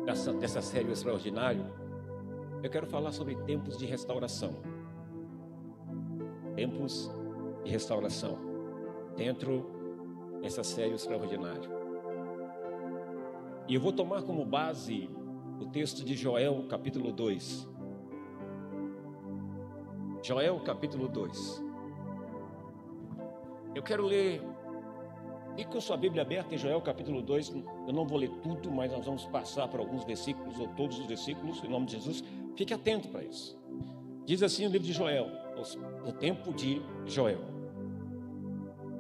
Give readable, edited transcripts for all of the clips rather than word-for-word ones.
dessa série Extraordinário, eu quero falar sobre tempos de restauração. Tempos de restauração dentro dessa série Extraordinário. E eu vou tomar como base o texto de Joel, capítulo 2. Joel, capítulo 2. Eu quero ler, e com sua Bíblia aberta em Joel, capítulo 2, eu não vou ler tudo, mas nós vamos passar por alguns versículos, ou todos os versículos, em nome de Jesus. Fique atento para isso. Diz assim o livro de Joel, o tempo de Joel.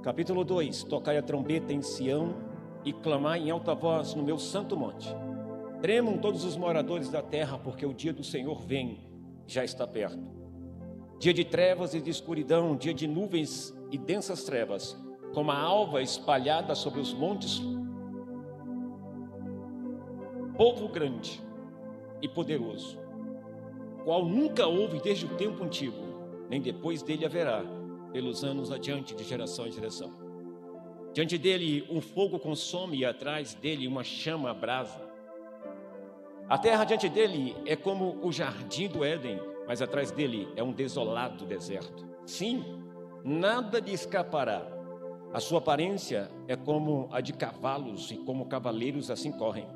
Capítulo 2: Tocai a trombeta em Sião e clamai em alta voz no meu santo monte. Tremam todos os moradores da terra, porque o dia do Senhor vem, já está perto. Dia de trevas e de escuridão, dia de nuvens e densas trevas, como a alva espalhada sobre os montes. Povo grande e poderoso, qual nunca houve desde o tempo antigo, nem depois dele haverá, pelos anos adiante, de geração em geração. Diante dele um fogo consome, e atrás dele uma chama abrasa. A terra diante dele é como o jardim do Éden, mas atrás dele é um desolado deserto. Sim, nada lhe escapará. A sua aparência é como a de cavalos, e como cavaleiros assim correm.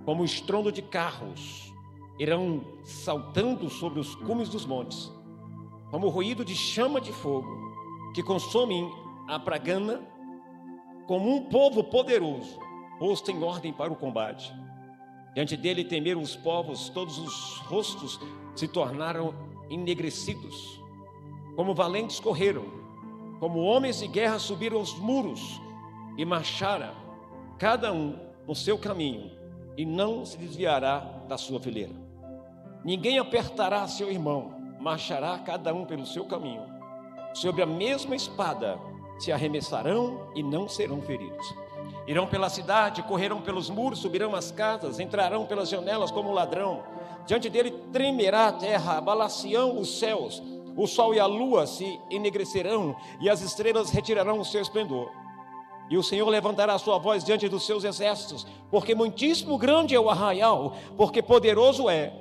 Como o estrondo de carros, irão saltando sobre os cumes dos montes. Como o ruído de chama de fogo, que consomem a pragana. Como um povo poderoso, posto em ordem para o combate. Diante dele temeram os povos, todos os rostos se tornaram enegrecidos. Como valentes correram, como homens de guerra subiram os muros e marcharam, cada um no seu caminho, e não se desviará da sua fileira. Ninguém apertará seu irmão, marchará cada um pelo seu caminho. Sobre a mesma espada se arremessarão e não serão feridos. Irão pela cidade, correrão pelos muros, subirão as casas, entrarão pelas janelas como ladrão. Diante dele tremerá a terra, abalar-se-ão os céus. O sol e a lua se enegrecerão, e as estrelas retirarão o seu esplendor. E o Senhor levantará a sua voz diante dos seus exércitos, porque muitíssimo grande é o arraial, porque poderoso é,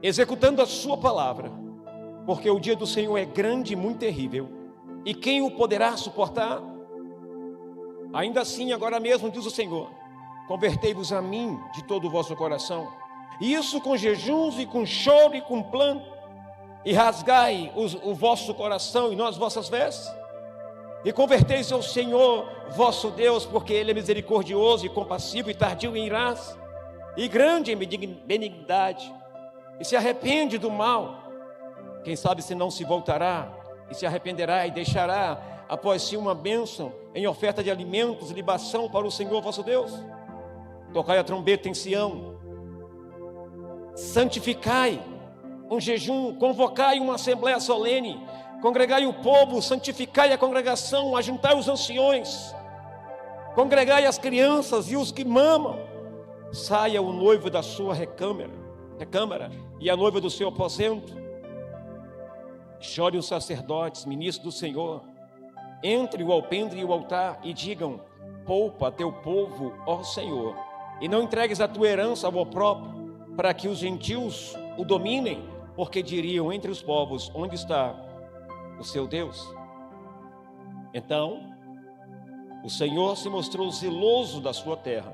executando a sua palavra. Porque o dia do Senhor é grande e muito terrível, e quem o poderá suportar? Ainda assim, agora mesmo, diz o Senhor, convertei-vos a mim de todo o vosso coração, e isso com jejuns e com choro e com planto, e rasgai o vosso coração e não as vossas vestes, e convertei-vos ao Senhor vosso Deus, porque Ele é misericordioso e compassivo e tardio em irar-se, e grande em benignidade, e se arrepende do mal. Quem sabe se não se voltará e se arrependerá e deixará após si uma bênção em oferta de alimentos e libação para o Senhor vosso Deus. Tocai a trombeta em Sião, santificai um jejum, convocai uma assembléia solene, congregai o povo, santificai a congregação, ajuntai os anciões, congregai as crianças e os que mamam. Saia o noivo da sua recâmara e a noiva do seu aposento. Chore os sacerdotes, ministros do Senhor. Entre o alpendre e o altar e digam: poupa teu povo, ó Senhor, e não entregues a tua herança ao opróbrio, para que os gentios o dominem, porque diriam entre os povos: onde está o seu Deus? Então o Senhor se mostrou zeloso da sua terra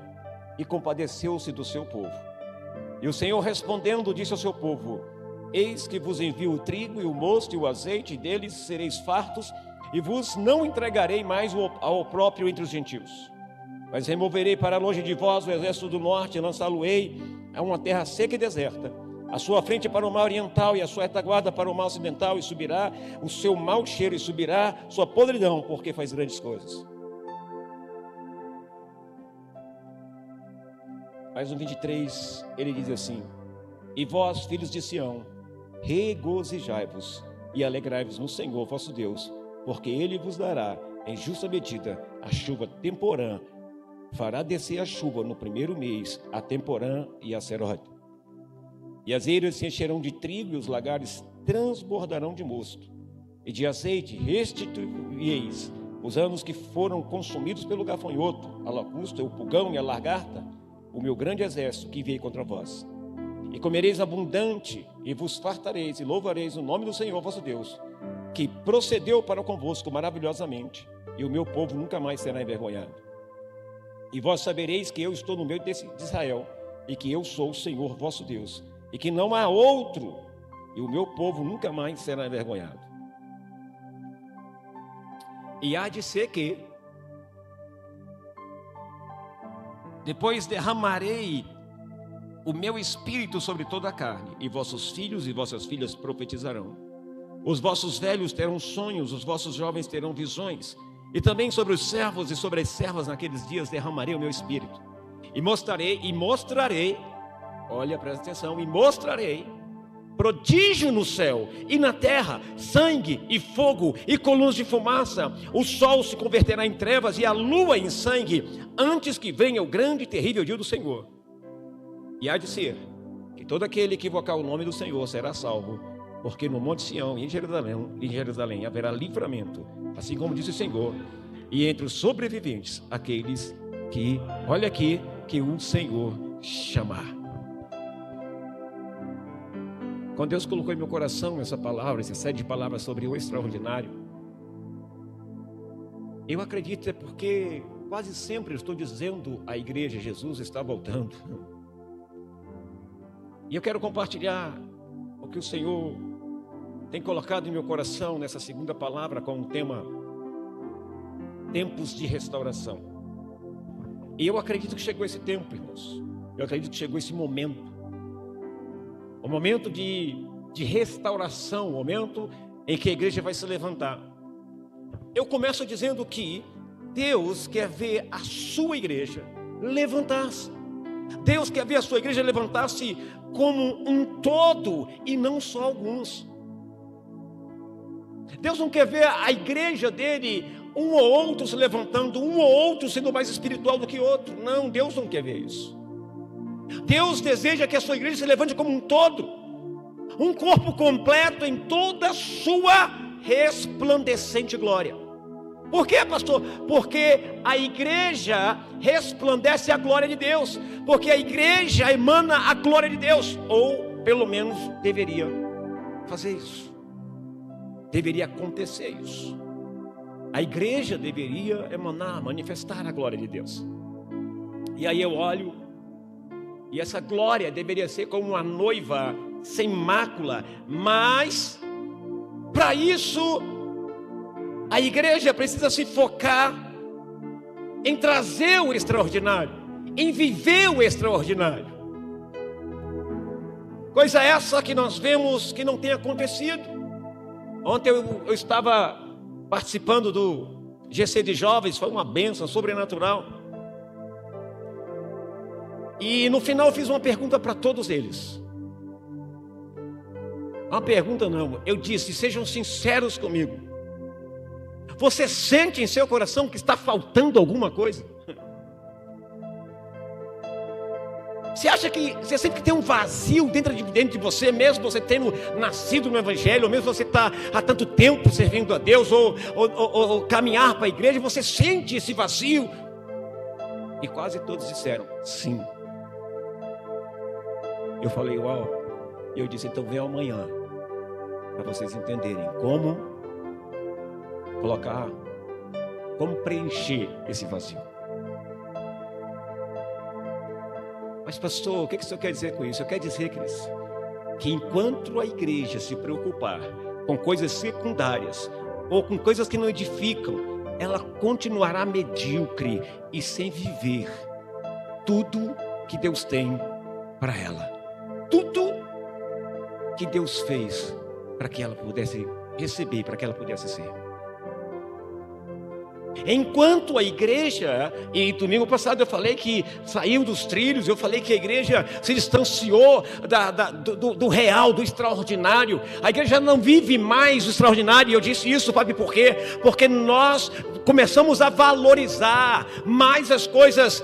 e compadeceu-se do seu povo. E o Senhor respondendo disse ao seu povo: eis que vos envio o trigo e o mosto e o azeite, e deles sereis fartos, e vos não entregarei mais ao opróbrio entre os gentios. Mas removerei para longe de vós o exército do norte, e lançá-lo-ei a uma terra seca e deserta, a sua frente para o mar oriental e a sua retaguarda para o mar ocidental, e subirá o seu mau cheiro e subirá sua podridão, porque faz grandes coisas. Mas no 23 ele diz assim: e vós, filhos de Sião, regozijai-vos e alegrai-vos no Senhor vosso Deus, porque Ele vos dará em justa medida a chuva temporã, fará descer a chuva no primeiro mês, a temporã e a serode. E as eiras se encherão de trigo, e os lagares transbordarão de mosto, e de azeite restituieis os anos que foram consumidos pelo gafanhoto, a locusta, o pulgão e a lagarta, o meu grande exército que veio contra vós. E comereis abundante, e vos fartareis, e louvareis o nome do Senhor vosso Deus, que procedeu para convosco maravilhosamente, e o meu povo nunca mais será envergonhado. E vós sabereis que eu estou no meio de Israel, e que eu sou o Senhor vosso Deus, e que não há outro, e o meu povo nunca mais será envergonhado. E há de ser que depois derramarei o meu espírito sobre toda a carne, e vossos filhos e vossas filhas profetizarão. Os vossos velhos terão sonhos, os vossos jovens terão visões, e também sobre os servos e sobre as servas naqueles dias derramarei o meu espírito. E mostrarei, olha, presta atenção, e mostrarei prodígio no céu e na terra, sangue e fogo e colunas de fumaça. O sol se converterá em trevas e a lua em sangue, antes que venha o grande e terrível dia do Senhor. E há de ser que todo aquele que invocar o nome do Senhor será salvo, porque no Monte Sião e em Jerusalém haverá livramento, assim como disse o Senhor, e entre os sobreviventes, aqueles que, olha aqui, que o Senhor chamar. Quando Deus colocou em meu coração essa palavra, essa série de palavras sobre o extraordinário, eu acredito é porque quase sempre eu estou dizendo à igreja, Jesus está voltando. E eu quero compartilhar o que o Senhor tem colocado em meu coração nessa segunda palavra com o tema tempos de restauração. E eu acredito que chegou esse tempo, irmãos. Eu acredito que chegou esse momento. O momento de restauração, o momento em que a igreja vai se levantar. Eu começo dizendo que Deus quer ver a sua igreja levantar-se. Deus quer ver a sua igreja levantar-se como um todo e não só alguns. Deus não quer ver a igreja dele, um ou outro se levantando, um ou outro sendo mais espiritual do que outro. Não, Deus não quer ver isso. Deus deseja que a sua igreja se levante como um todo, um corpo completo em toda a sua resplandecente glória. Por quê, pastor? Porque a igreja resplandece a glória de Deus, porque a igreja emana a glória de Deus, ou pelo menos deveria fazer isso, deveria acontecer isso. A igreja deveria emanar, manifestar a glória de Deus. E aí eu olho, e essa glória deveria ser como uma noiva sem mácula, mas para isso a igreja precisa se focar em trazer o extraordinário, em viver o extraordinário. Coisa essa que nós vemos que não tem acontecido. Ontem eu estava participando do GC de Jovens, foi uma bênção sobrenatural. E no final eu fiz uma pergunta para todos eles. Uma pergunta não, eu disse, sejam sinceros comigo. Você sente em seu coração que está faltando alguma coisa? Você acha que você sempre tem um vazio dentro de você, mesmo você tendo nascido no Evangelho, ou mesmo você está há tanto tempo servindo a Deus, ou caminhar para a igreja, você sente esse vazio? E quase todos disseram, sim. Eu falei, uau. Eu disse, então vem amanhã, para vocês entenderem como colocar, como preencher esse vazio. Mas pastor, o que o senhor quer dizer com isso? Eu quero dizer, queridos, que enquanto a igreja se preocupar com coisas secundárias, ou com coisas que não edificam, ela continuará medíocre e sem viver tudo que Deus tem para ela. Tudo que Deus fez para que ela pudesse receber, para que ela pudesse ser. Enquanto a igreja, e domingo passado eu falei que saiu dos trilhos, eu falei que a igreja se distanciou do real, do extraordinário. A igreja não vive mais o extraordinário, e eu disse isso, sabe por quê? Porque nós começamos a valorizar mais as coisas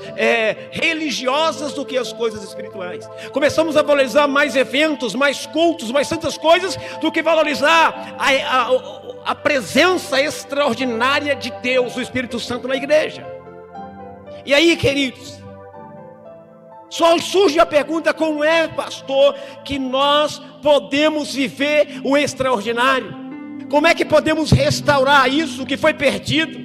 religiosas do que as coisas espirituais. Começamos a valorizar mais eventos, mais cultos, mais tantas coisas, do que valorizar a presença extraordinária de Deus, o Espírito Santo na igreja. E aí, queridos, Só surge a pergunta: como é, pastor, que nós podemos viver o extraordinário? Como é que podemos restaurar isso que foi perdido?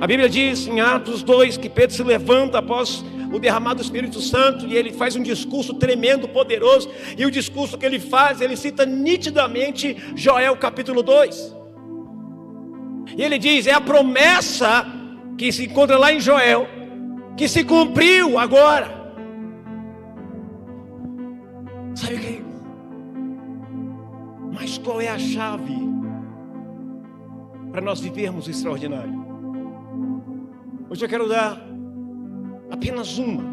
A Bíblia diz em Atos 2 que Pedro se levanta após o derramado do Espírito Santo e ele faz um discurso tremendo, poderoso. E o discurso que ele faz, ele cita nitidamente Joel capítulo 2. E ele diz: é a promessa que se encontra lá em Joel, que se cumpriu agora. Sabe o que? Mas qual é a chave para nós vivermos o extraordinário? Hoje eu quero dar apenas uma,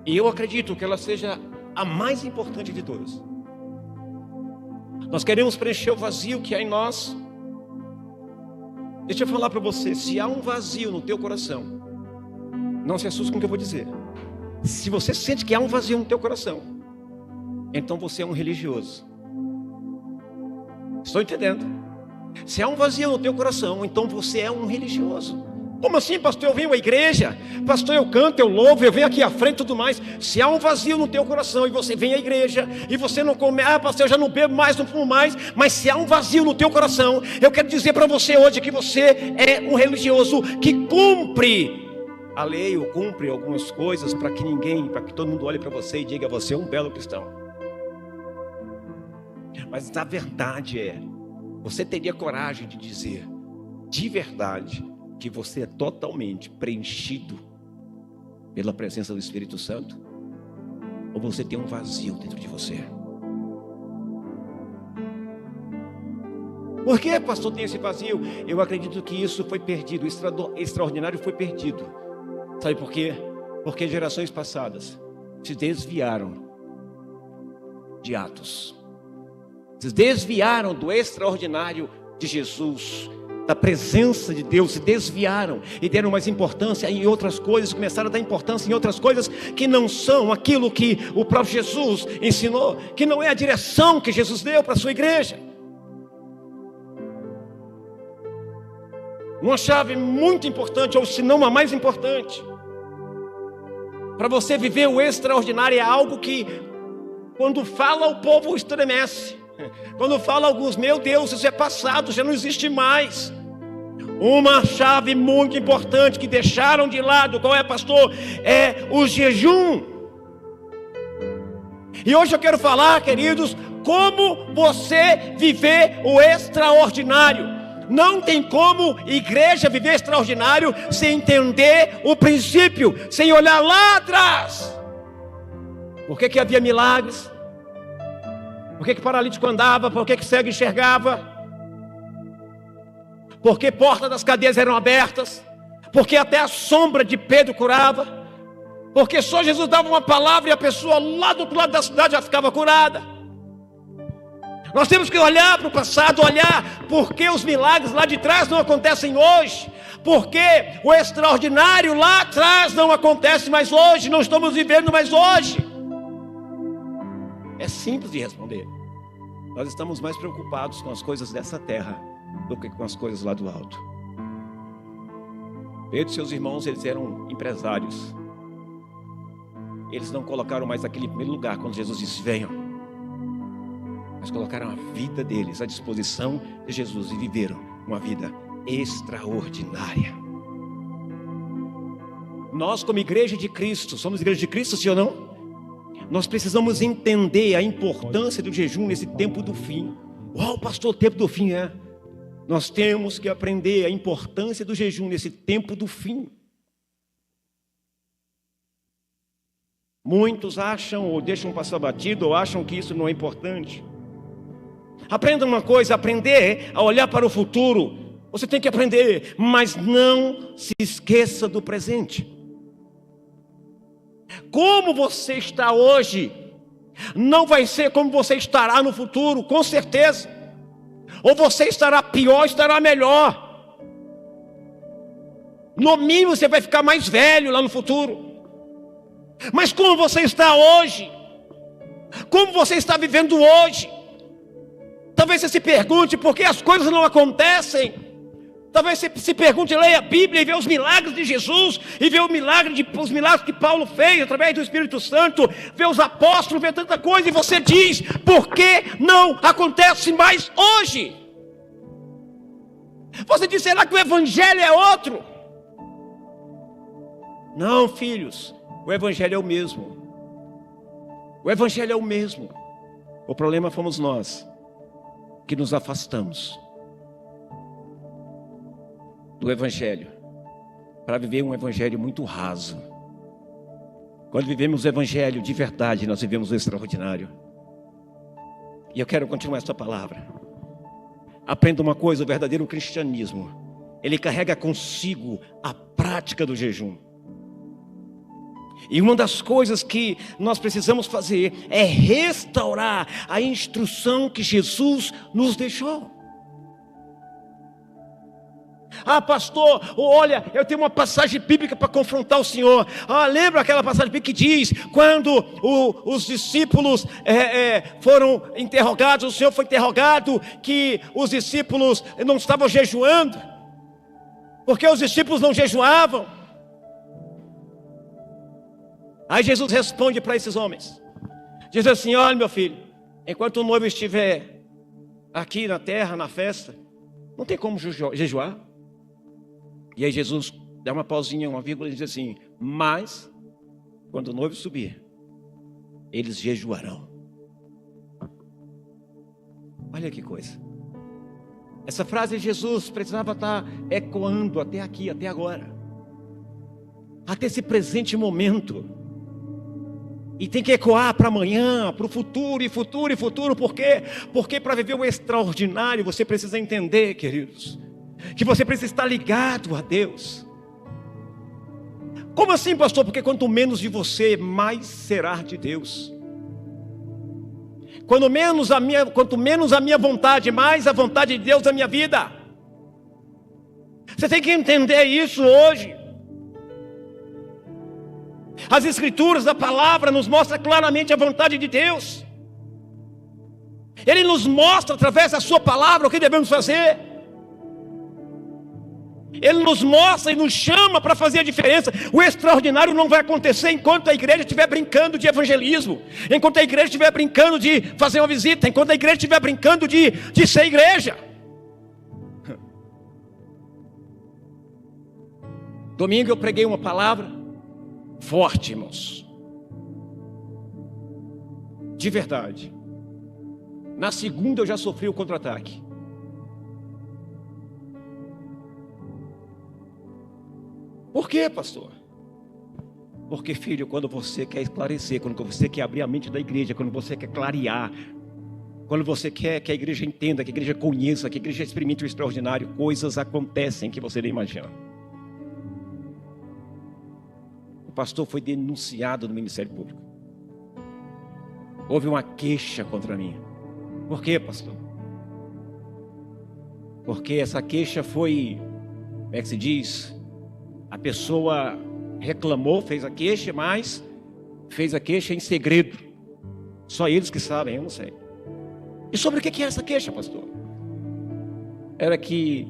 e eu acredito que ela seja a mais importante de todas. Nós queremos preencher o vazio que há em nós. Deixa eu falar para você: se há um vazio no teu coração, não se assuste com o que eu vou dizer. Se você sente que há um vazio no teu coração, então você é um religioso. Estou entendendo? Se há um vazio no teu coração, então você é um religioso. Como assim, pastor? Eu venho à igreja, pastor, eu canto, eu louvo, eu venho aqui à frente e tudo mais. Se há um vazio no teu coração e você vem à igreja e você não come, pastor, eu já não bebo mais, não fumo mais. Mas se há um vazio no teu coração, eu quero dizer para você hoje que você é um religioso que cumpre a lei, ou cumpre algumas coisas para que todo mundo olhe para você e diga: você é um belo cristão. Mas a verdade você teria coragem de dizer de verdade que você é totalmente preenchido pela presença do Espírito Santo? Ou você tem um vazio dentro de você? Por que, pastor, tem esse vazio? Eu acredito que isso foi perdido, o extraordinário foi perdido. Sabe por quê? Porque gerações passadas se desviaram de Atos, se desviaram do extraordinário de Jesus, da presença de Deus, se desviaram e deram mais importância em outras coisas, começaram a dar importância em outras coisas que não são aquilo que o próprio Jesus ensinou, que não é a direção que Jesus deu para a sua igreja. Uma chave muito importante, ou se não a mais importante, para você viver o extraordinário, é algo que, quando fala, o povo estremece. Quando fala alguns: meu Deus, isso é passado, já não existe mais. Uma chave muito importante que deixaram de lado, qual é, pastor? É o jejum. E hoje eu quero falar, queridos, como você viver o extraordinário. Não tem como igreja viver extraordinário sem entender o princípio, sem olhar lá atrás. Por que havia milagres? Por que paralítico andava? Por que cego enxergava? Por que portas das cadeias eram abertas? Por que até a sombra de Pedro curava? Porque só Jesus dava uma palavra e a pessoa lá do outro lado da cidade já ficava curada. Nós temos que olhar para o passado, olhar por que os milagres lá de trás não acontecem hoje. Porque o extraordinário lá atrás não acontece mais hoje, não estamos vivendo mais hoje. É simples de responder. Nós estamos mais preocupados com as coisas dessa terra do que com as coisas lá do alto. Pedro e seus irmãos, eles eram empresários. Eles não colocaram mais aquele primeiro lugar quando Jesus disse: venham. Mas colocaram a vida deles à disposição de Jesus e viveram uma vida extraordinária. Nós, como igreja de Cristo, somos igreja de Cristo, sim ou não? Nós precisamos entender a importância do jejum nesse tempo do fim. Uau, pastor, o tempo do fim é. Nós temos que aprender a importância do jejum nesse tempo do fim. Muitos acham ou deixam passar batido, ou acham que isso não é importante. Aprenda uma coisa: aprender a olhar para o futuro. Você tem que aprender, mas não se esqueça do presente. Como você está hoje não vai ser como você estará no futuro, com certeza. Ou você estará pior, estará melhor. No mínimo você vai ficar mais velho lá no futuro. Mas como você está hoje? Como você está vivendo hoje? Talvez você se pergunte por que as coisas não acontecem. Talvez você se pergunte, leia a Bíblia e vê os milagres de Jesus, e vê os milagres que Paulo fez através do Espírito Santo, vê os apóstolos, vê tanta coisa, e você diz, por que não acontece mais hoje? Você diz, será que o Evangelho é outro? Não, filhos, o Evangelho é o mesmo. O Evangelho é o mesmo. O problema fomos nós, que nos afastamos do Evangelho, para viver um Evangelho muito raso. Quando vivemos o Evangelho de verdade, nós vivemos o extraordinário. E eu quero continuar essa palavra. Aprenda uma coisa, o verdadeiro cristianismo, ele carrega consigo a prática do jejum. E uma das coisas que nós precisamos fazer é restaurar a instrução que Jesus nos deixou. Ah, pastor, olha, eu tenho uma passagem bíblica para confrontar o senhor. Ah, lembra aquela passagem bíblica que diz, quando os discípulos foram interrogados, o senhor foi interrogado, que os discípulos não estavam jejuando, porque os discípulos não jejuavam. Aí Jesus responde para esses homens, diz assim, olha meu filho, enquanto o noivo estiver aqui na terra, na festa, não tem como jejuar. E aí Jesus dá uma pausinha, uma vírgula e diz assim, mas quando o noivo subir, eles jejuarão. Olha que coisa. Essa frase de Jesus precisava estar ecoando até aqui, até agora, até esse presente momento. E tem que ecoar para amanhã, para o futuro e futuro e futuro. Por quê? Porque para viver o extraordinário você precisa entender, queridos, que você precisa estar ligado a Deus. Como assim, pastor? Porque quanto menos de você, mais será de Deus. Quanto menos a minha vontade, mais a vontade de Deus na minha vida. Você tem que entender isso hoje. As escrituras, a palavra nos mostra claramente a vontade de Deus. Ele nos mostra através da sua palavra o que devemos fazer. Ele nos mostra e nos chama para fazer a diferença. O extraordinário não vai acontecer enquanto a igreja estiver brincando de evangelismo, enquanto a igreja estiver brincando de fazer uma visita, enquanto a igreja estiver brincando de ser igreja. Domingo eu preguei uma palavra forte, irmãos, de verdade. Na segunda eu já sofri o contra-ataque. Por quê, pastor? Porque, filho, quando você quer esclarecer, quando você quer abrir a mente da igreja, quando você quer clarear, quando você quer que a igreja entenda, que a igreja conheça, que a igreja experimente o extraordinário, coisas acontecem que você nem imagina. O pastor foi denunciado no Ministério Público. Houve uma queixa contra mim. Por quê, pastor? Porque essa queixa foi, como é que se diz? A pessoa reclamou, fez a queixa, mas fez a queixa em segredo. Só eles que sabem, eu não sei. E sobre o que é essa queixa, pastor? Era que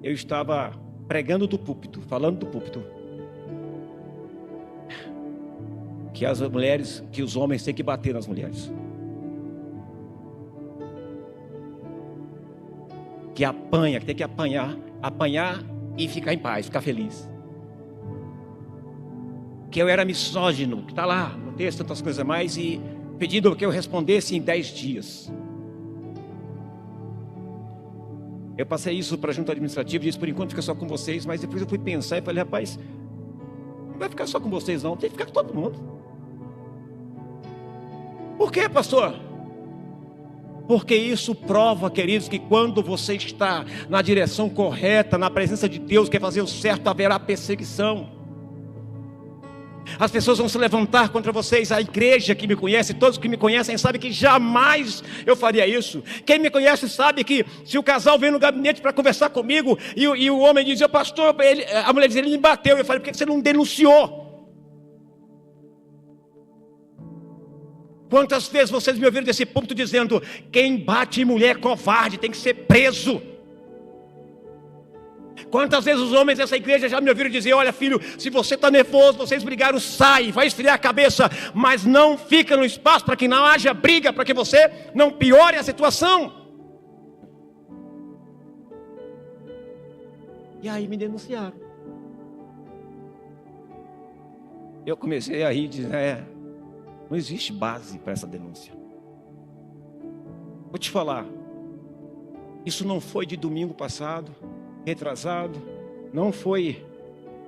eu estava pregando do púlpito, falando do púlpito, que as mulheres, que os homens têm que bater nas mulheres, que apanha, que tem que apanhar e ficar em paz, ficar feliz. Que eu era misógino, que está lá no texto, tantas coisas a mais, e pedindo que eu respondesse em 10 dias. Eu passei isso para a junta administrativa e disse, por enquanto fica só com vocês, mas depois eu fui pensar e falei, rapaz, não vai ficar só com vocês não, tem que ficar com todo mundo. Por quê, pastor? Porque isso prova, queridos, que quando você está na direção correta, na presença de Deus, quer fazer o certo, haverá perseguição. As pessoas vão se levantar contra vocês. A igreja que me conhece, todos que me conhecem sabem que jamais eu faria isso. Quem me conhece sabe que se o casal vem no gabinete para conversar comigo e o homem diz, pastor, a mulher diz, ele me bateu. Eu falei, por que você não denunciou? Quantas vezes vocês me ouviram desse púlpito dizendo, quem bate em mulher covarde tem que ser preso. Quantas vezes os homens dessa igreja já me ouviram dizer: olha filho, se você está nervoso, vocês brigaram, sai, vai esfriar a cabeça, mas não fica no espaço para que não haja briga, para que você não piore a situação. E aí me denunciaram. Eu comecei a rir, dizer: não existe base para essa denúncia. Vou te falar, isso não foi de domingo passado, retrasado, não foi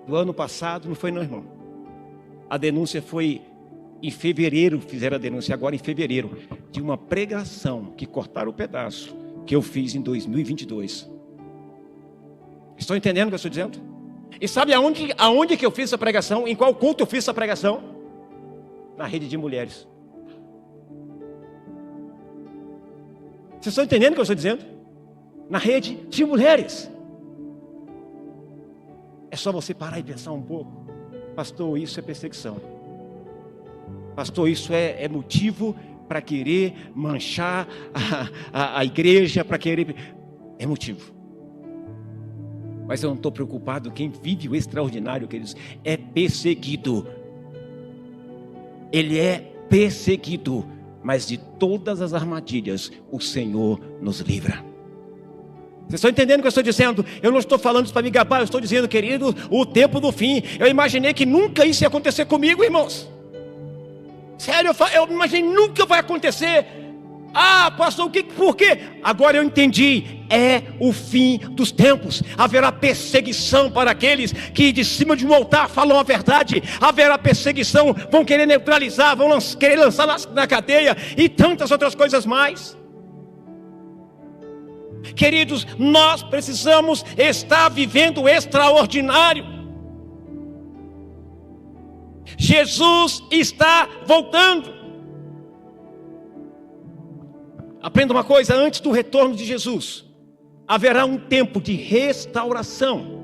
do ano passado, não foi não, irmão. A denúncia foi em fevereiro, fizeram a denúncia agora em fevereiro, de uma pregação que cortaram o pedaço que eu fiz em 2022. Estão entendendo o que eu estou dizendo? E sabe aonde que eu fiz essa pregação? Em qual culto eu fiz essa pregação? Na rede de mulheres. Vocês estão entendendo o que eu estou dizendo? Na rede de mulheres. É só você parar e pensar um pouco. Pastor, isso é perseguição. Pastor, isso é motivo para querer manchar a igreja, para querer... É motivo. Mas eu não estou preocupado. Quem vive o extraordinário, queridos, é perseguido. Ele é perseguido. Mas de todas as armadilhas, o Senhor nos livra. Vocês estão entendendo o que eu estou dizendo? Eu não estou falando isso para me gabar, eu estou dizendo, querido, o tempo do fim. Eu imaginei que nunca isso ia acontecer comigo, irmãos. Sério, eu imaginei nunca vai acontecer. Ah, pastor, por quê? Agora eu entendi. É o fim dos tempos. Haverá perseguição para aqueles que de cima de um altar falam a verdade. Haverá perseguição, vão querer neutralizar, vão querer lançar na cadeia e tantas outras coisas mais. Queridos, nós precisamos estar vivendo o extraordinário. Jesus está voltando. Aprenda uma coisa: antes do retorno de Jesus, haverá um tempo de restauração.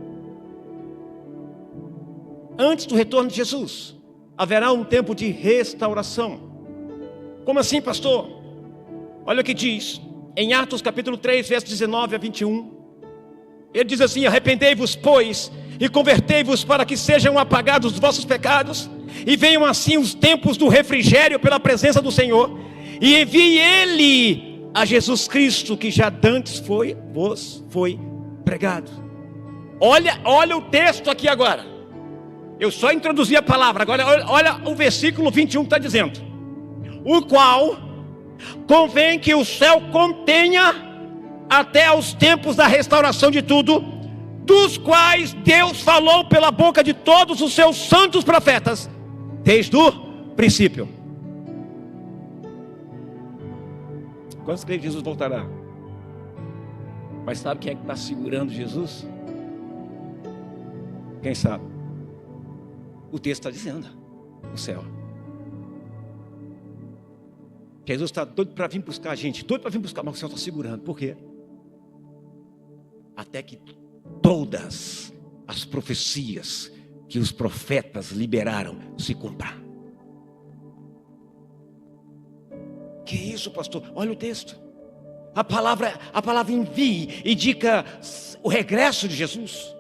Antes do retorno de Jesus, haverá um tempo de restauração. Como assim, pastor? Olha o que diz em Atos capítulo 3, versos 19 a 21. Ele diz assim: arrependei-vos, pois, e convertei-vos para que sejam apagados os vossos pecados, e venham assim os tempos do refrigério pela presença do Senhor, e envie Ele a Jesus Cristo, que já dantes vos foi pregado. Olha o texto aqui agora. Eu só introduzi a palavra. Agora olha o versículo 21 que está dizendo: o qual convém que o céu contenha até aos tempos da restauração de tudo, dos quais Deus falou pela boca de todos os seus santos profetas, desde o princípio. Quantos creem que Jesus voltará? Mas sabe quem é que está segurando Jesus? Quem sabe? O texto está dizendo: o céu. Jesus está doido para vir buscar a gente, doido para vir buscar, mas o céu está segurando. Por quê? Até que todas as profecias que os profetas liberaram se cumpram. Que isso, pastor? Olha o texto. A palavra envie indica o regresso de Jesus.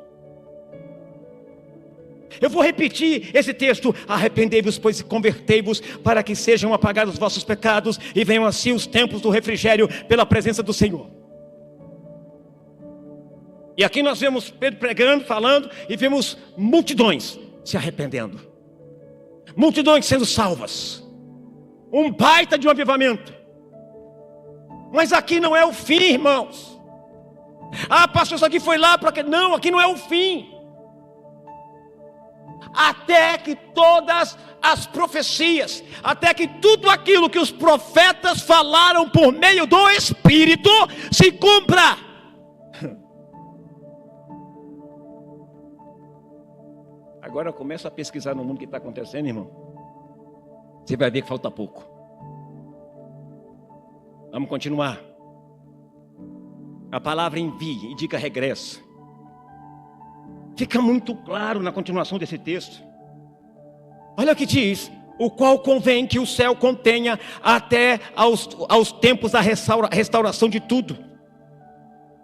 Eu vou repetir esse texto: arrependei-vos, pois, e convertei-vos, para que sejam apagados os vossos pecados, e venham assim os tempos do refrigério pela presença do Senhor. E aqui nós vemos Pedro pregando, falando, e vemos multidões se arrependendo, multidões sendo salvas, um baita de um avivamento. Mas aqui não é o fim, irmãos. Ah, pastor, isso aqui foi lá para que... Não, aqui não é o fim. Até que todas as profecias, até que tudo aquilo que os profetas falaram por meio do Espírito se cumpra. Agora começa a pesquisar no mundo o que está acontecendo, irmão. Você vai ver que falta pouco. Vamos continuar. A palavra envie indica regresso. Fica muito claro na continuação desse texto. Olha o que diz: o qual convém que o céu contenha até aos tempos da restauração de tudo.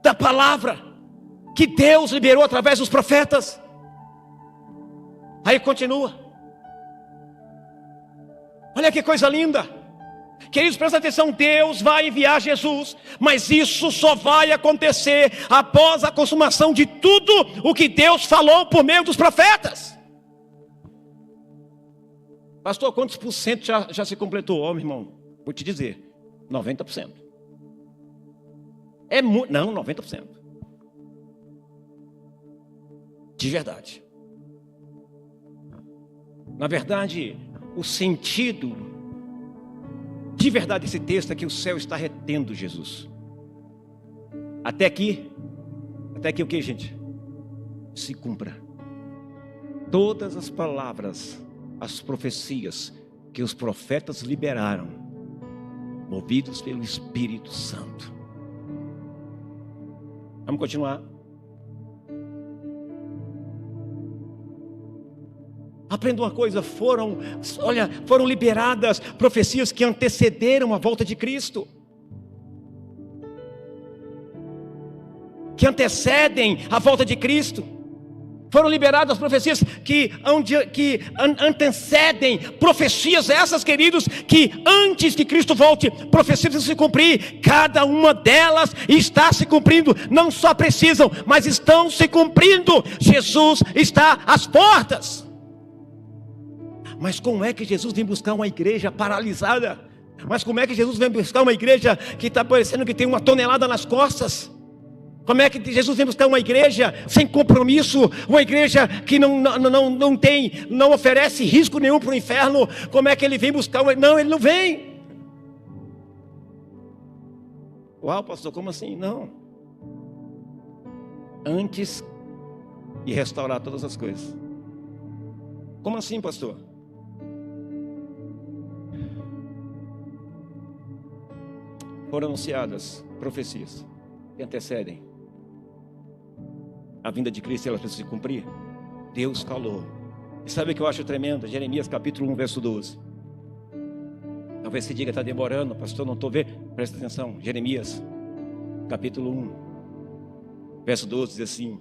Da palavra. que Deus liberou através dos profetas. Aí continua. Olha que coisa linda. Queridos, presta atenção, Deus vai enviar Jesus, mas isso só vai acontecer após a consumação de tudo o que Deus falou por meio dos profetas. Pastor, quantos por cento já se completou? Ó, meu irmão, vou te dizer, 90%. Não, 90%. De verdade. Na verdade, o sentido de verdade desse texto é que o céu está retendo Jesus. Até aqui o que, gente? Se cumpra todas as palavras, as profecias que os profetas liberaram, movidos pelo Espírito Santo. Vamos continuar. Aprenda uma coisa, foram liberadas profecias que antecederam a volta de Cristo, que antecedem a volta de Cristo. Foram liberadas profecias que antecedem profecias essas, queridos, que antes que Cristo volte, profecias precisam se cumprir. Cada uma delas está se cumprindo. Não só precisam, mas estão se cumprindo. Jesus está às portas. Mas como é que Jesus vem buscar uma igreja paralisada? Mas como é que Jesus vem buscar uma igreja que está parecendo que tem uma tonelada nas costas? Como é que Jesus vem buscar uma igreja sem compromisso? Uma igreja que não oferece risco nenhum para o inferno? Como é que ele vem buscar uma... Não, ele não vem. Uau, pastor, como assim? Não. Antes de restaurar todas as coisas. Como assim, pastor? Foram anunciadas profecias que antecedem a vinda de Cristo, elas precisam se cumprir. Deus falou. E sabe o que eu acho tremendo? Jeremias capítulo 1, verso 12. Talvez você diga, está demorando, pastor, não estou vendo. Presta atenção, Jeremias capítulo 1, verso 12 diz assim: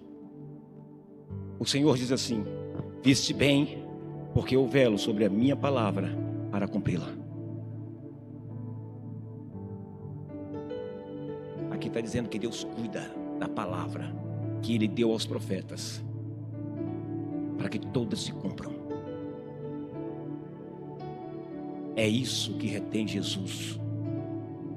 o Senhor diz assim: viste bem, porque eu velo sobre a minha palavra para cumpri-la. Aqui está dizendo que Deus cuida da palavra que Ele deu aos profetas, para que todas se cumpram. É isso que retém Jesus.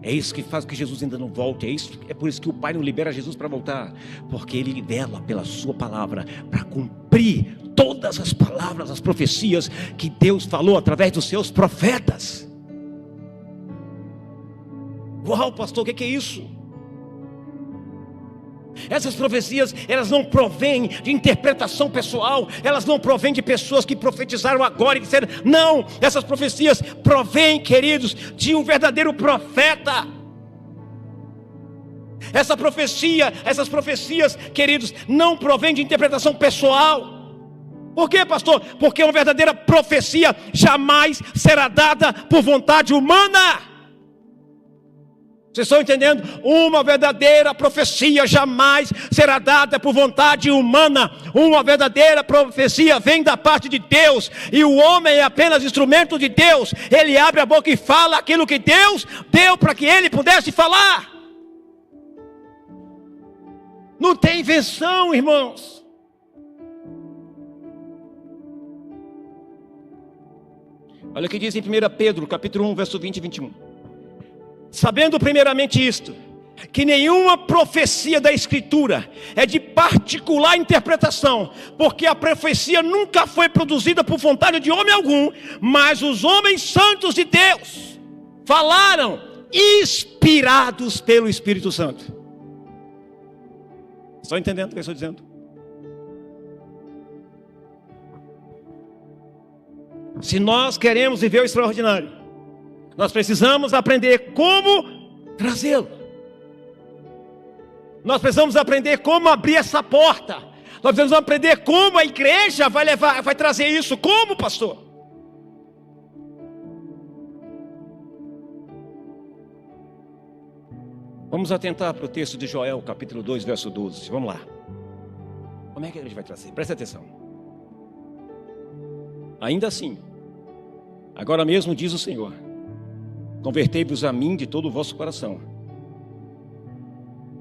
É isso que faz com que Jesus ainda não volte. É por isso que o Pai não libera Jesus para voltar, porque Ele vela pela sua palavra para cumprir todas as palavras, as profecias que Deus falou através dos seus profetas. Uau, pastor, o que é isso? Essas profecias, elas não provêm de interpretação pessoal, elas não provêm de pessoas que profetizaram agora e disseram, não, essas profecias provêm, queridos, de um verdadeiro profeta. Essas profecias, queridos, não provêm de interpretação pessoal. Por quê, pastor? Porque uma verdadeira profecia jamais será dada por vontade humana. Vocês estão entendendo? Uma verdadeira profecia jamais será dada por vontade humana. Uma verdadeira profecia vem da parte de Deus, e o homem é apenas instrumento de Deus. Ele abre a boca e fala aquilo que Deus deu para que ele pudesse falar. Não tem invenção, irmãos. Olha o que diz em 1 Pedro capítulo 1, verso 20 e 21. Sabendo primeiramente isto, que nenhuma profecia da Escritura é de particular interpretação, porque a profecia nunca foi produzida por vontade de homem algum, mas os homens santos de Deus falaram inspirados pelo Espírito Santo. Estão entendendo o que eu estou dizendo? Se nós queremos viver o extraordinário, nós precisamos aprender como trazê-lo. Nós precisamos aprender como abrir essa porta. Nós precisamos aprender como a igreja vai trazer isso. Como, pastor? Vamos atentar para o texto de Joel, capítulo 2, verso 12. Vamos lá. Como é que a igreja vai trazer? Presta atenção. Ainda assim, agora mesmo diz o Senhor: convertei-vos a mim de todo o vosso coração.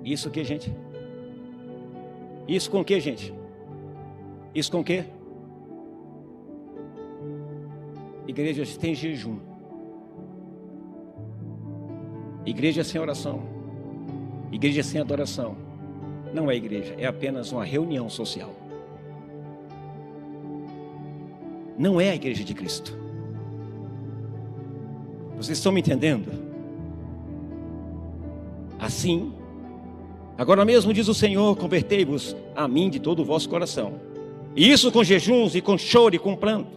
Isso que, gente? Isso com que, gente? Isso com que? Igrejas sem jejum, igreja sem oração, igreja sem adoração, não é igreja, é apenas uma reunião social. Não é a igreja de Cristo. Vocês estão me entendendo? Assim, agora mesmo diz o Senhor: convertei-vos a mim de todo o vosso coração. E isso com jejuns e com choro e com pranto.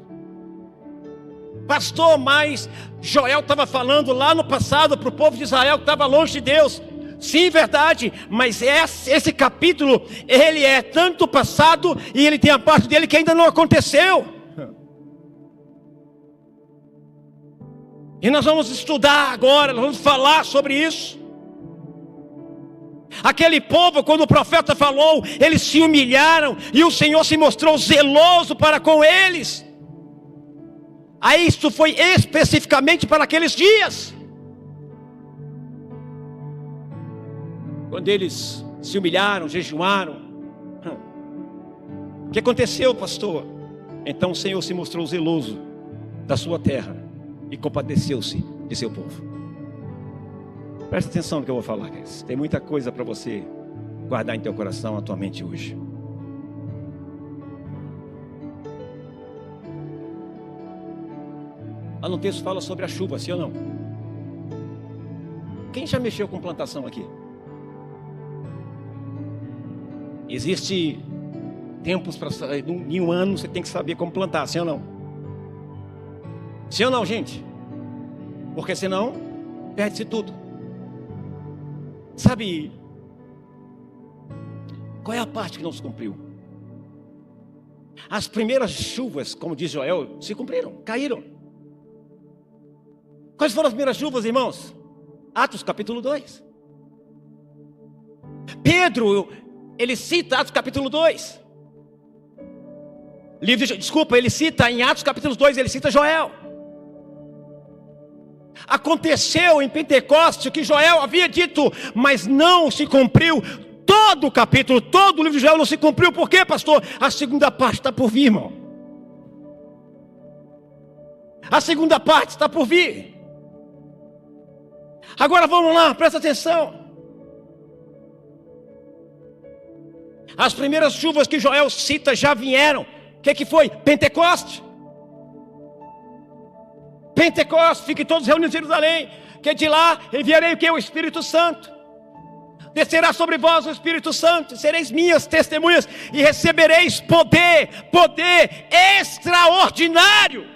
Pastor, mas Joel estava falando lá no passado para o povo de Israel que estava longe de Deus. Sim, verdade, mas esse capítulo, ele é tanto passado e ele tem a parte dele que ainda não aconteceu. E nós vamos estudar agora, nós vamos falar sobre isso. Aquele povo, quando o profeta falou, eles se humilharam e o Senhor se mostrou zeloso para com eles. Aí isso foi especificamente para aqueles dias. Quando eles se humilharam, jejuaram. O que aconteceu, pastor? Então o Senhor se mostrou zeloso da sua terra e compadeceu-se de seu povo. Presta atenção no que eu vou falar, queridos. Tem muita coisa para você guardar em teu coração, na tua mente hoje. Lá no texto fala sobre a chuva, sim ou não? Quem já mexeu com plantação aqui? Existe tempos para... Em um ano você tem que saber como plantar, sim ou não? Sim ou não, gente? Porque senão perde-se tudo. Sabe qual é a parte que não se cumpriu? As primeiras chuvas, como diz Joel, se cumpriram, caíram. Quais foram as primeiras chuvas, irmãos? Atos capítulo 2. Pedro, ele cita Atos capítulo 2. Ele cita em Atos capítulo 2, ele cita Joel. Aconteceu em Pentecostes o que Joel havia dito, mas não se cumpriu. Todo o capítulo, todo o livro de Joel não se cumpriu. Por quê, pastor? A segunda parte está por vir, irmão. A segunda parte está por vir. Agora vamos lá, presta atenção. As primeiras chuvas que Joel cita já vieram. O que foi? Pentecostes. Pentecostes, fiquem todos reunidos em Jerusalém, que de lá enviarei o que? O Espírito Santo. Descerá sobre vós o Espírito Santo, sereis minhas testemunhas e recebereis poder extraordinário.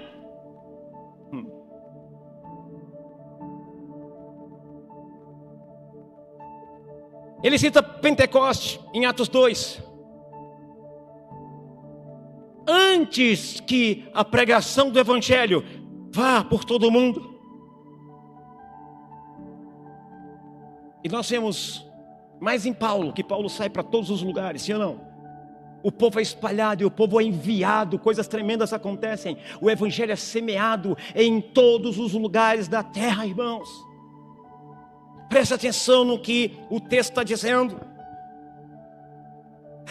Ele cita Pentecostes em Atos 2. Antes que a pregação do Evangelho vá por todo o mundo. E nós vemos mais em Paulo, que Paulo sai para todos os lugares, sim ou não? O povo é espalhado e o povo é enviado, coisas tremendas acontecem. O Evangelho é semeado em todos os lugares da terra, irmãos. Presta atenção no que o texto está dizendo.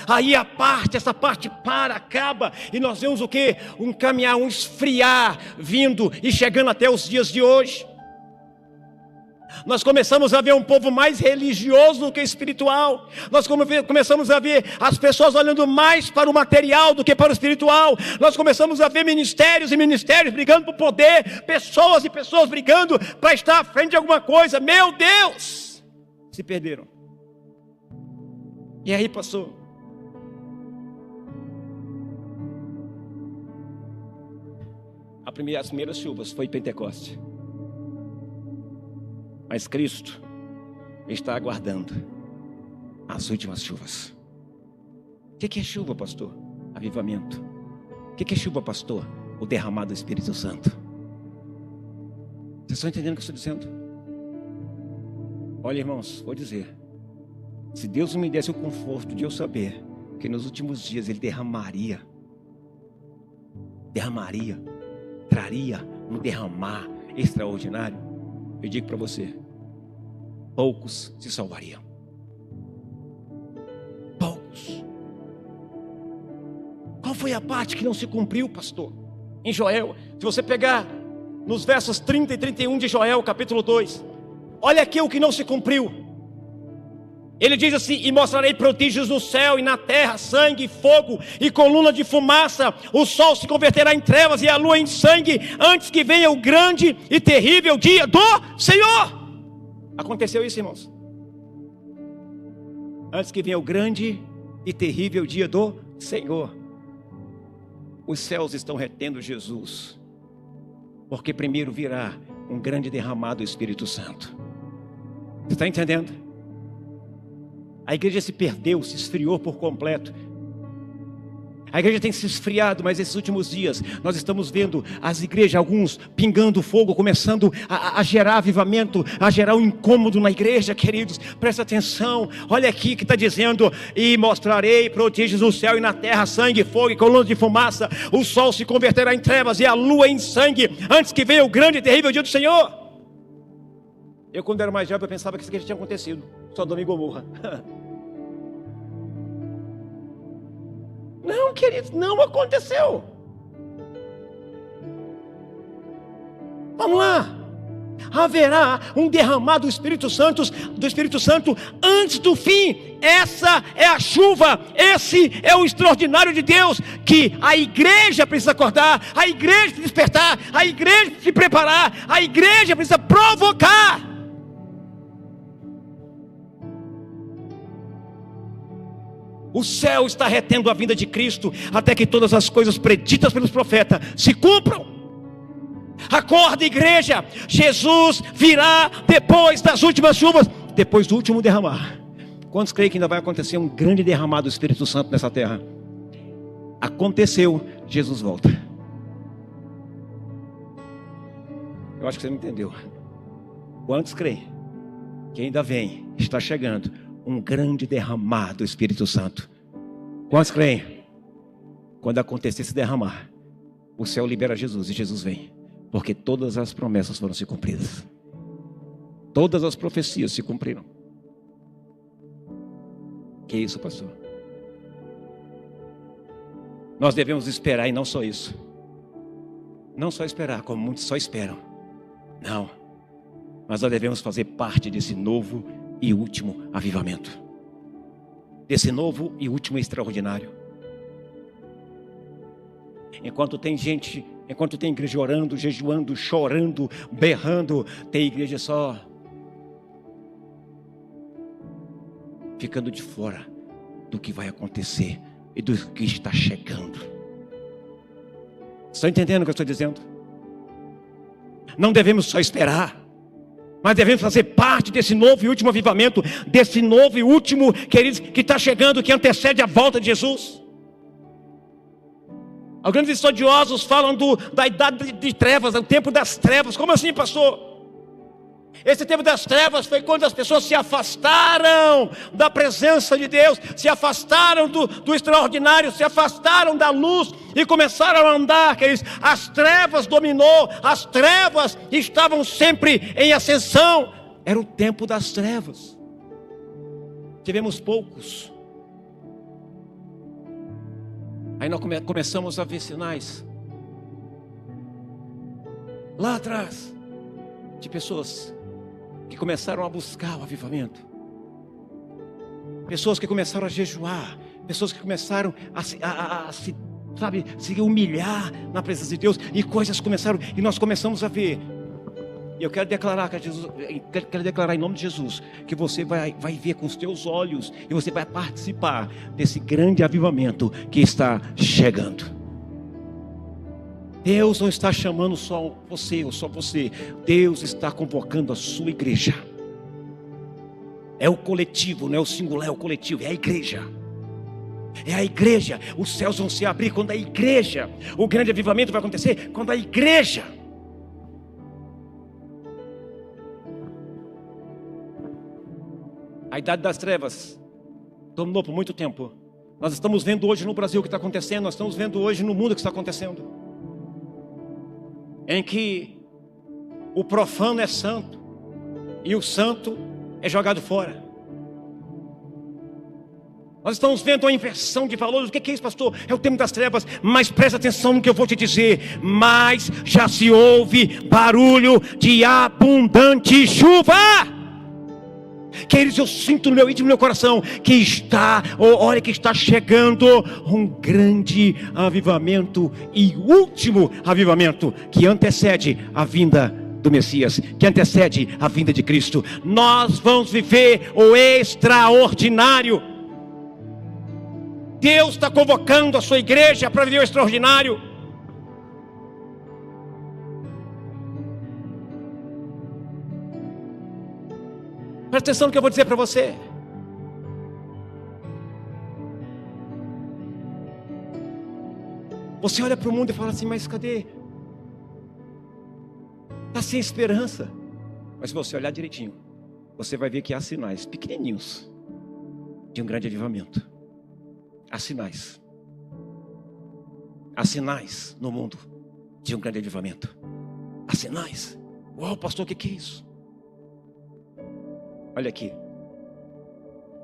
Aí essa parte acaba, e nós vemos o que? Um caminhar, um esfriar, vindo e chegando até os dias de hoje. Nós começamos a ver um povo mais religioso do que espiritual. Nós começamos a ver as pessoas olhando mais para o material do que para o espiritual. Nós começamos a ver ministérios e ministérios brigando por poder, pessoas e pessoas brigando para estar à frente de alguma coisa. Meu Deus! Se perderam. E aí, pastor? As primeiras chuvas foi Pentecostes. Mas Cristo está aguardando as últimas chuvas. O que é chuva, pastor? Avivamento. O que é chuva, pastor? O derramado do Espírito Santo. Vocês estão entendendo o que eu estou dizendo? Olha, irmãos, vou dizer. Se Deus me desse o conforto de eu saber que nos últimos dias Ele derramaria, traria um derramar extraordinário. Eu digo para você, poucos se salvariam. Poucos. Qual foi a parte que não se cumpriu, pastor? Em Joel, se você pegar nos versos 30 e 31 de Joel, capítulo 2, olha aqui o que não se cumpriu. Ele diz assim: e mostrarei prodígios no céu e na terra, sangue, fogo e coluna de fumaça. O sol se converterá em trevas e a lua em sangue, antes que venha o grande e terrível dia do Senhor. Aconteceu isso, irmãos? Antes que venha o grande e terrível dia do Senhor. Os céus estão retendo Jesus, porque primeiro virá um grande derramado do Espírito Santo. Você está entendendo? A igreja se perdeu, se esfriou por completo. A igreja tem se esfriado, mas esses últimos dias nós estamos vendo as igrejas, alguns pingando fogo, começando a gerar avivamento, a gerar um incômodo na igreja, queridos. Presta atenção, olha aqui que está dizendo: e mostrarei prodígios no céu e na terra, sangue, fogo e coluna de fumaça. O sol se converterá em trevas e a lua em sangue, antes que venha o grande e terrível dia do Senhor. Eu, quando era mais jovem, eu pensava que isso aqui já tinha acontecido. Sodoma e Gomorra. Não, queridos, não aconteceu. Vamos lá. Haverá um derramado do Espírito Santo antes do fim. Essa é a chuva, esse é o extraordinário de Deus, que a igreja precisa acordar, a igreja precisa despertar, a igreja precisa se preparar, a igreja precisa provocar. O céu está retendo a vinda de Cristo, até que todas as coisas preditas pelos profetas se cumpram. Acorda, igreja, Jesus virá depois das últimas chuvas, depois do último derramar. Quantos creem que ainda vai acontecer um grande derramado do Espírito Santo nessa terra? Aconteceu, Jesus volta. Eu acho que você não entendeu. Quantos creem que ainda vem, está chegando um grande derramar do Espírito Santo? Quantos creem? Quando acontecer esse derramar, o céu libera Jesus e Jesus vem, porque todas as promessas foram se cumpridas. Todas as profecias se cumpriram. Que isso, pastor? Nós devemos esperar, e não só isso. Não só esperar, como muitos só esperam. Não. Mas nós devemos fazer parte desse novo e último avivamento, desse novo e último extraordinário. Enquanto tem igreja orando, jejuando, chorando, berrando, tem igreja só ficando de fora do que vai acontecer e do que está chegando. Estão entendendo o que eu estou dizendo? Não devemos só esperar, mas devemos fazer parte desse novo e último avivamento, desse novo e último, queridos, que está chegando, que antecede a volta de Jesus. Alguns estudiosos falam da idade de trevas, do tempo das trevas. Como assim, pastor? Esse tempo das trevas foi quando as pessoas se afastaram da presença de Deus, se afastaram do extraordinário, se afastaram da luz e começaram a andar, queridos. As trevas dominou, as trevas estavam sempre em ascensão. Era o tempo das trevas. Tivemos poucos. Aí nós começamos a ver sinais lá atrás de pessoas que começaram a buscar o avivamento, pessoas que começaram a jejuar, pessoas que começaram a se humilhar na presença de Deus, e coisas começaram, e nós começamos a ver. E eu quero declarar em nome de Jesus, que você vai ver com os teus olhos, e você vai participar desse grande avivamento que está chegando. Deus não está chamando só você ou só você. Deus está convocando a sua igreja. É o coletivo, não é o singular, é o coletivo, é a igreja. É a igreja. Os céus vão se abrir quando a igreja. O grande avivamento vai acontecer quando a igreja. A idade das trevas dominou por muito tempo. Nós estamos vendo hoje no Brasil o que está acontecendo, nós estamos vendo hoje no mundo o que está acontecendo, em que o profano é santo e o santo é jogado fora. Nós estamos vendo uma inversão de valores. O que é isso, pastor? É o tempo das trevas. Mas presta atenção no que eu vou te dizer. Mas já se ouve barulho de abundante chuva. Queridos, eu sinto no meu íntimo, no meu coração, que olha que está chegando um grande avivamento, e último avivamento, que antecede a vinda do Messias, que antecede a vinda de Cristo. Nós vamos viver o extraordinário. Deus está convocando a sua igreja para viver o extraordinário. Presta atenção no que eu vou dizer para você. Você olha para o mundo e fala assim, mas cadê? Está sem esperança. Mas se você olhar direitinho, você vai ver que há sinais pequenininhos de um grande avivamento. Há sinais. Há sinais no mundo de um grande avivamento. Há sinais. Uau, pastor, o que é isso? Olha aqui.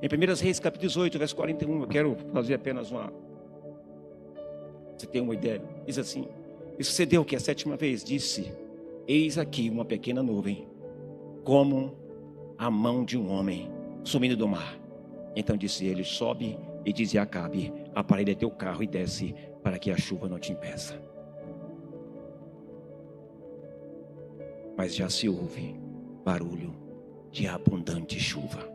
Em 1 Reis, capítulo 18, verso 41, eu quero fazer apenas uma... Você tem uma ideia? Diz assim: e sucedeu que a 7ª vez disse: eis aqui uma pequena nuvem, como a mão de um homem sumindo do mar. Então disse ele: sobe e dize a Acabe: aparelha teu carro e desce, para que a chuva não te impeça. Mas já se ouve barulho de abundante chuva.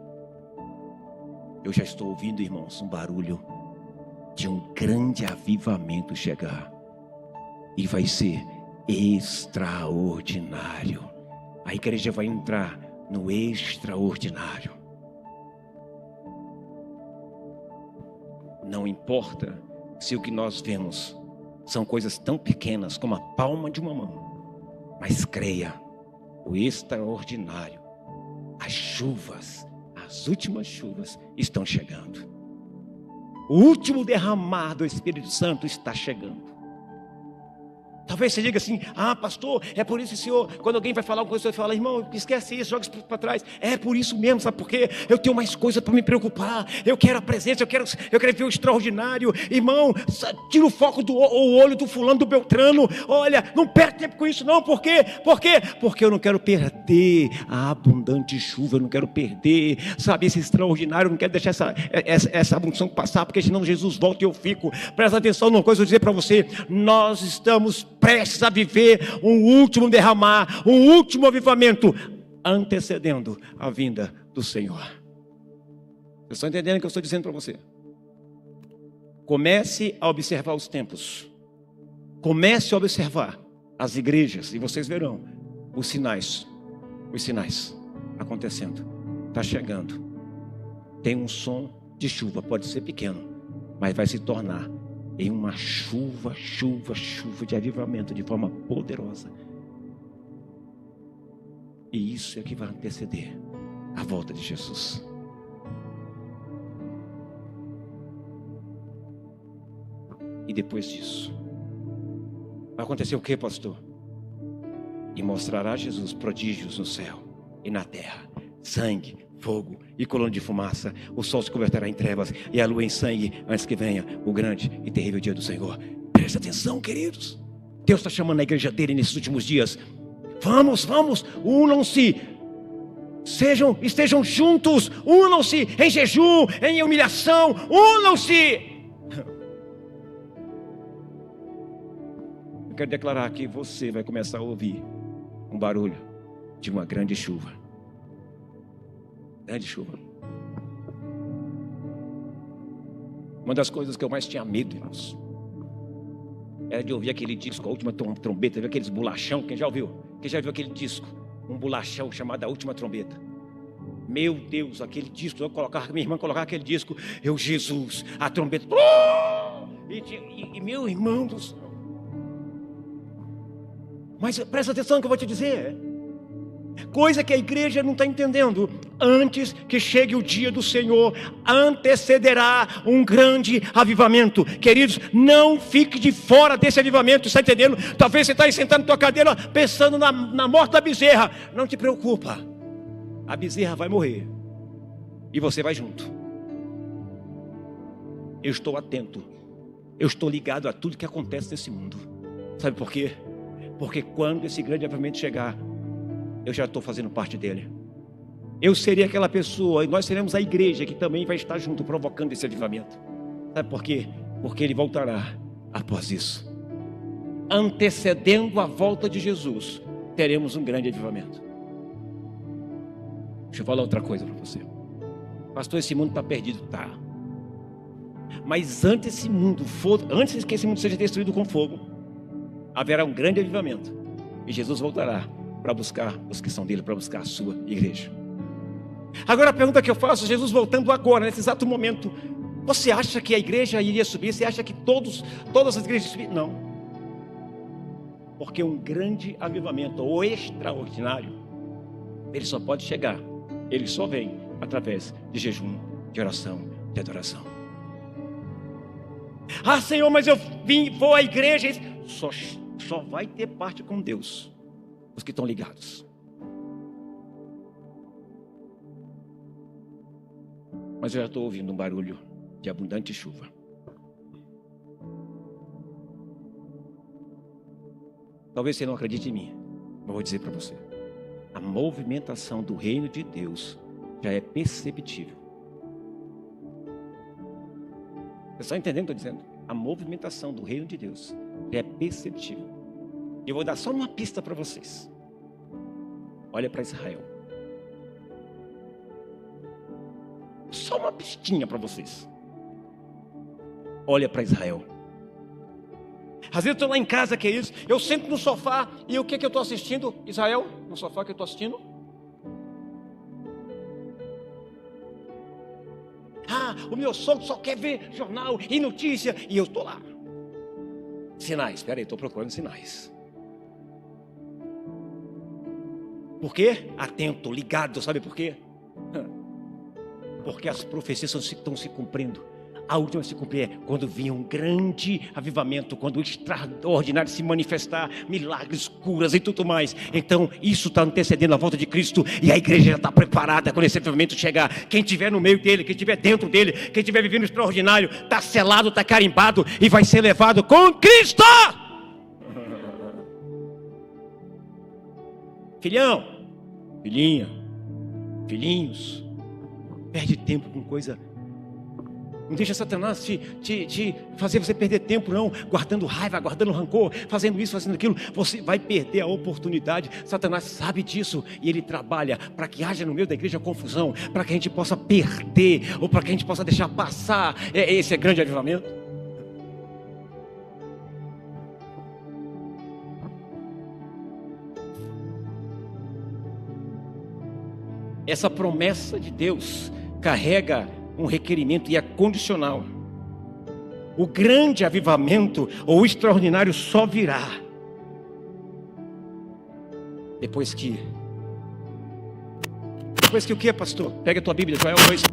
Eu já estou ouvindo, irmãos, um barulho de um grande avivamento chegar. E vai ser extraordinário. A igreja vai entrar no extraordinário. Não importa se o que nós vemos são coisas tão pequenas como a palma de uma mão, mas creia, o extraordinário, as chuvas, as últimas chuvas estão chegando. O último derramar do Espírito Santo está chegando. Talvez você diga assim: ah, pastor, é por isso, senhor, quando alguém vai falar alguma coisa, você fala: irmão, esquece isso, joga isso para trás. É por isso mesmo, sabe por quê? Eu tenho mais coisa para me preocupar. Eu quero a presença, eu quero ver o extraordinário. Irmão, tira o foco do olho do fulano, do Beltrano. Olha, não perde tempo com isso não. Por quê? Porque eu não quero perder a abundante chuva. Eu não quero perder, sabe, esse extraordinário. Eu não quero deixar essa abundação passar, porque senão Jesus volta e eu fico. Presta atenção numa coisa, eu vou dizer para você: nós estamos prestes a viver um último derramar, um último avivamento, antecedendo a vinda do Senhor. Vocês estão entendendo o que eu estou dizendo para você? Comece a observar os tempos. Comece a observar as igrejas, e vocês verão os sinais acontecendo. Está chegando. Tem um som de chuva, pode ser pequeno, mas vai se tornar em uma chuva de avivamento, de forma poderosa. E isso é que vai anteceder a volta de Jesus. E depois disso, vai acontecer o que, pastor? E mostrará Jesus prodígios no céu e na terra: sangue, fogo e coluna de fumaça. O sol se converterá em trevas e a lua em sangue, antes que venha o grande e terrível dia do Senhor. Presta atenção, queridos. Deus está chamando a igreja dele nesses últimos dias. Vamos, unam-se, estejam juntos, unam-se em jejum, em humilhação, unam-se. Eu quero declarar que você vai começar a ouvir um barulho de uma grande chuva. Grande chuva. Uma das coisas que eu mais tinha medo, irmãos, era de ouvir aquele disco, a última trombeta, ver aqueles bolachão. Quem já ouviu? Quem já viu aquele disco? Um bolachão chamado A Última Trombeta. Meu Deus, aquele disco, minha irmã colocava aquele disco, Jesus, a trombeta, e meu irmão do céu. Mas presta atenção no que eu vou te dizer. Coisa que a igreja não está entendendo. antes que chegue o dia do Senhor, antecederá um grande avivamento. Queridos, não fique de fora desse avivamento, está entendendo? Talvez você está aí sentado na tua cadeira pensando na morte da bezerra. Não te preocupa, a bezerra vai morrer e você vai junto. Eu estou atento, eu estou ligado a tudo que acontece nesse mundo. Sabe por quê? Porque quando esse grande avivamento chegar, eu já estou fazendo parte dele. Eu serei aquela pessoa, e nós seremos a igreja que também vai estar junto, provocando esse avivamento. Sabe por quê? Porque ele voltará após isso. Antecedendo a volta de Jesus, teremos um grande avivamento. Deixa eu falar outra coisa para você. Pastor, esse mundo está perdido. Tá. Mas antes que esse mundo seja destruído com fogo, haverá um grande avivamento. E Jesus voltará para buscar os que são dele, para buscar a sua igreja. Agora a pergunta que eu faço, Jesus voltando agora, nesse exato momento, você acha que a igreja iria subir? Você acha que todas as igrejas subir? Não. Porque um grande avivamento, ou extraordinário, ele só pode chegar, ele só vem através de jejum, de oração, de adoração. Ah, Senhor, mas eu vou à igreja. Só vai ter parte com Deus os que estão ligados. Mas eu já estou ouvindo um barulho de abundante chuva. Talvez você não acredite em mim, mas vou dizer para você: a movimentação do reino de Deus já é perceptível. Você está entendendo o que eu estou dizendo? A movimentação do reino de Deus já é perceptível. Eu vou dar só uma pista para vocês. Olha para Israel. Só uma pistinha para vocês. Olha para Israel. Às vezes eu estou lá em casa, que é isso. Eu sento no sofá e o que eu estou assistindo? Israel, no sofá que eu estou assistindo. Ah, o meu sogro só quer ver jornal e notícia. E eu estou lá. Sinais, espera aí, estou procurando sinais. Por quê? Atento, ligado, sabe por quê? Porque as profecias estão se cumprindo. A última se cumprir é quando vinha um grande avivamento, quando o extraordinário se manifestar, milagres, curas e tudo mais. Então isso está antecedendo a volta de Cristo, e a igreja já está preparada quando esse avivamento chegar. Quem estiver no meio dele, quem estiver dentro dele, quem estiver vivendo o extraordinário, está selado, está carimbado e vai ser levado com Cristo. Filhão, filhinha, filhinhos, perde tempo com coisa. Não deixa Satanás te fazer você perder tempo, não, guardando raiva, guardando rancor, fazendo isso, fazendo aquilo. Você vai perder a oportunidade. Satanás sabe disso e ele trabalha para que haja no meio da igreja confusão, para que a gente possa perder, ou para que a gente possa deixar passar esse grande avivamento. Essa promessa de Deus carrega um requerimento e é condicional. O grande avivamento ou o extraordinário só virá depois que o que, pastor? Pega a tua Bíblia, Joel 2.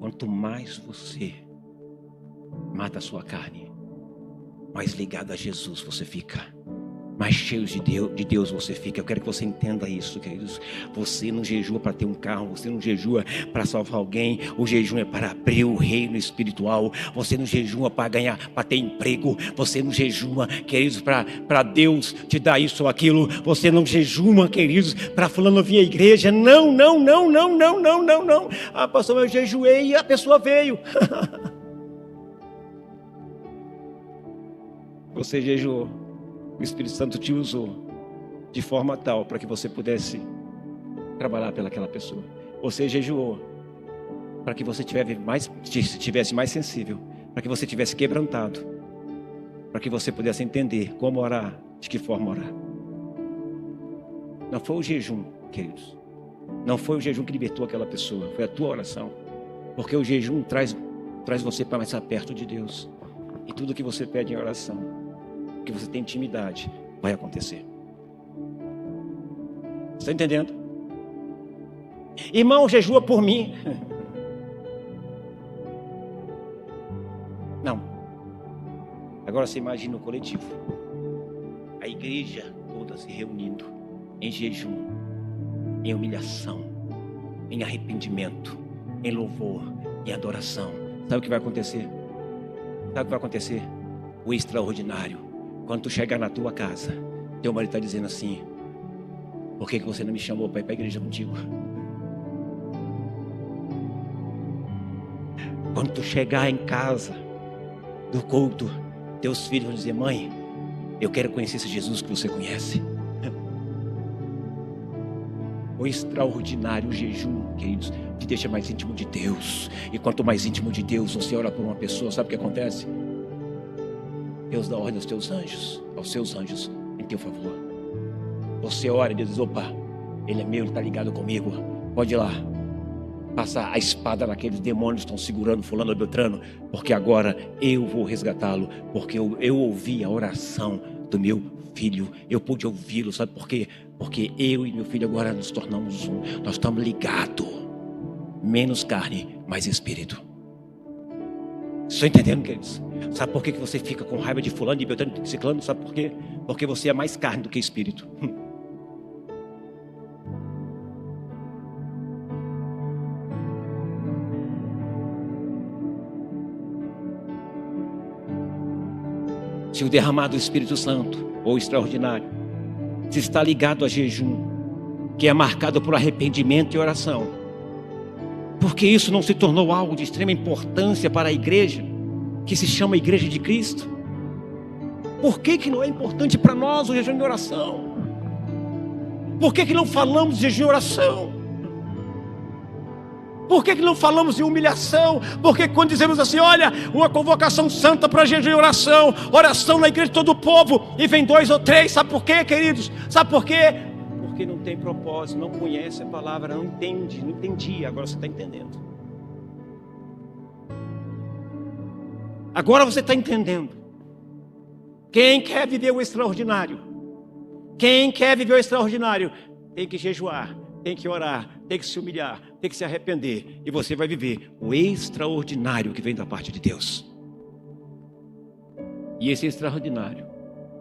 Quanto mais você mata a sua carne, mais ligado a Jesus você fica, mais cheio de Deus você fica. Eu quero que você entenda isso, queridos. Você não jejua para ter um carro, você não jejua para salvar alguém. O jejum é para abrir o reino espiritual. Você não jejua para ganhar, para ter emprego. Você não jejua, queridos, para Deus te dar isso ou aquilo. Você não jejuma, queridos, para fulano vir à igreja. Não. Ah, pastor, eu jejuei e a pessoa veio. Você jejuou, o Espírito Santo te usou de forma tal para que você pudesse trabalhar pelaquela pessoa. Você jejuou para que você tivesse mais sensível, para que você tivesse quebrantado, para que você pudesse entender como orar, de que forma orar. Não foi o jejum, queridos. Não foi o jejum que libertou aquela pessoa, foi a tua oração. Porque o jejum traz você para mais perto de Deus. E tudo que você pede em oração, que você tem intimidade, vai acontecer. Está entendendo? Irmão, jejua por mim. Não. Agora você imagina o coletivo. A igreja toda se reunindo em jejum, em humilhação, em arrependimento, em louvor, em adoração. Sabe o que vai acontecer? Sabe o que vai acontecer? O extraordinário. Quando tu chegar na tua casa, teu marido está dizendo assim: por que você não me chamou para ir para a igreja contigo? Quando tu chegar em casa do culto, teus filhos vão dizer: mãe, eu quero conhecer esse Jesus que você conhece. O extraordinário jejum, queridos, te deixa mais íntimo de Deus. E quanto mais íntimo de Deus você ora por uma pessoa, sabe o que acontece? Deus dá ordem aos seus anjos, em teu favor. Você ora e Deus diz: opa, ele é meu, ele está ligado comigo. Pode ir lá, passar a espada naqueles demônios que estão segurando fulano ou beltrano, porque agora eu vou resgatá-lo, porque eu ouvi a oração do meu filho, eu pude ouvi-lo. Sabe por quê? Porque eu e meu filho agora nos tornamos um, nós estamos ligados, menos carne, mais espírito. Estou entendendo, queridos? Sabe por que você fica com raiva de fulano, de beltrano, de ciclano? Sabe por quê? Porque você é mais carne do que espírito. Se o derramado do Espírito Santo, ou extraordinário, se está ligado a jejum, que é marcado por arrependimento e oração, porque isso não se tornou algo de extrema importância para a igreja, que se chama Igreja de Cristo? Por que não é importante para nós o jejum de oração? Por que não falamos de jejum de oração? Por que não falamos de humilhação? Porque quando dizemos assim: olha, uma convocação santa para jejum e oração na igreja de todo o povo, e vem 2 ou 3, sabe por quê, queridos? Sabe por quê? Porque não tem propósito, não conhece a palavra, não entendi, agora você está entendendo. Agora você está entendendo. Quem quer viver o extraordinário? Quem quer viver o extraordinário? Tem que jejuar, tem que orar, tem que se humilhar, tem que se arrepender. E você vai viver o extraordinário que vem da parte de Deus. E esse extraordinário,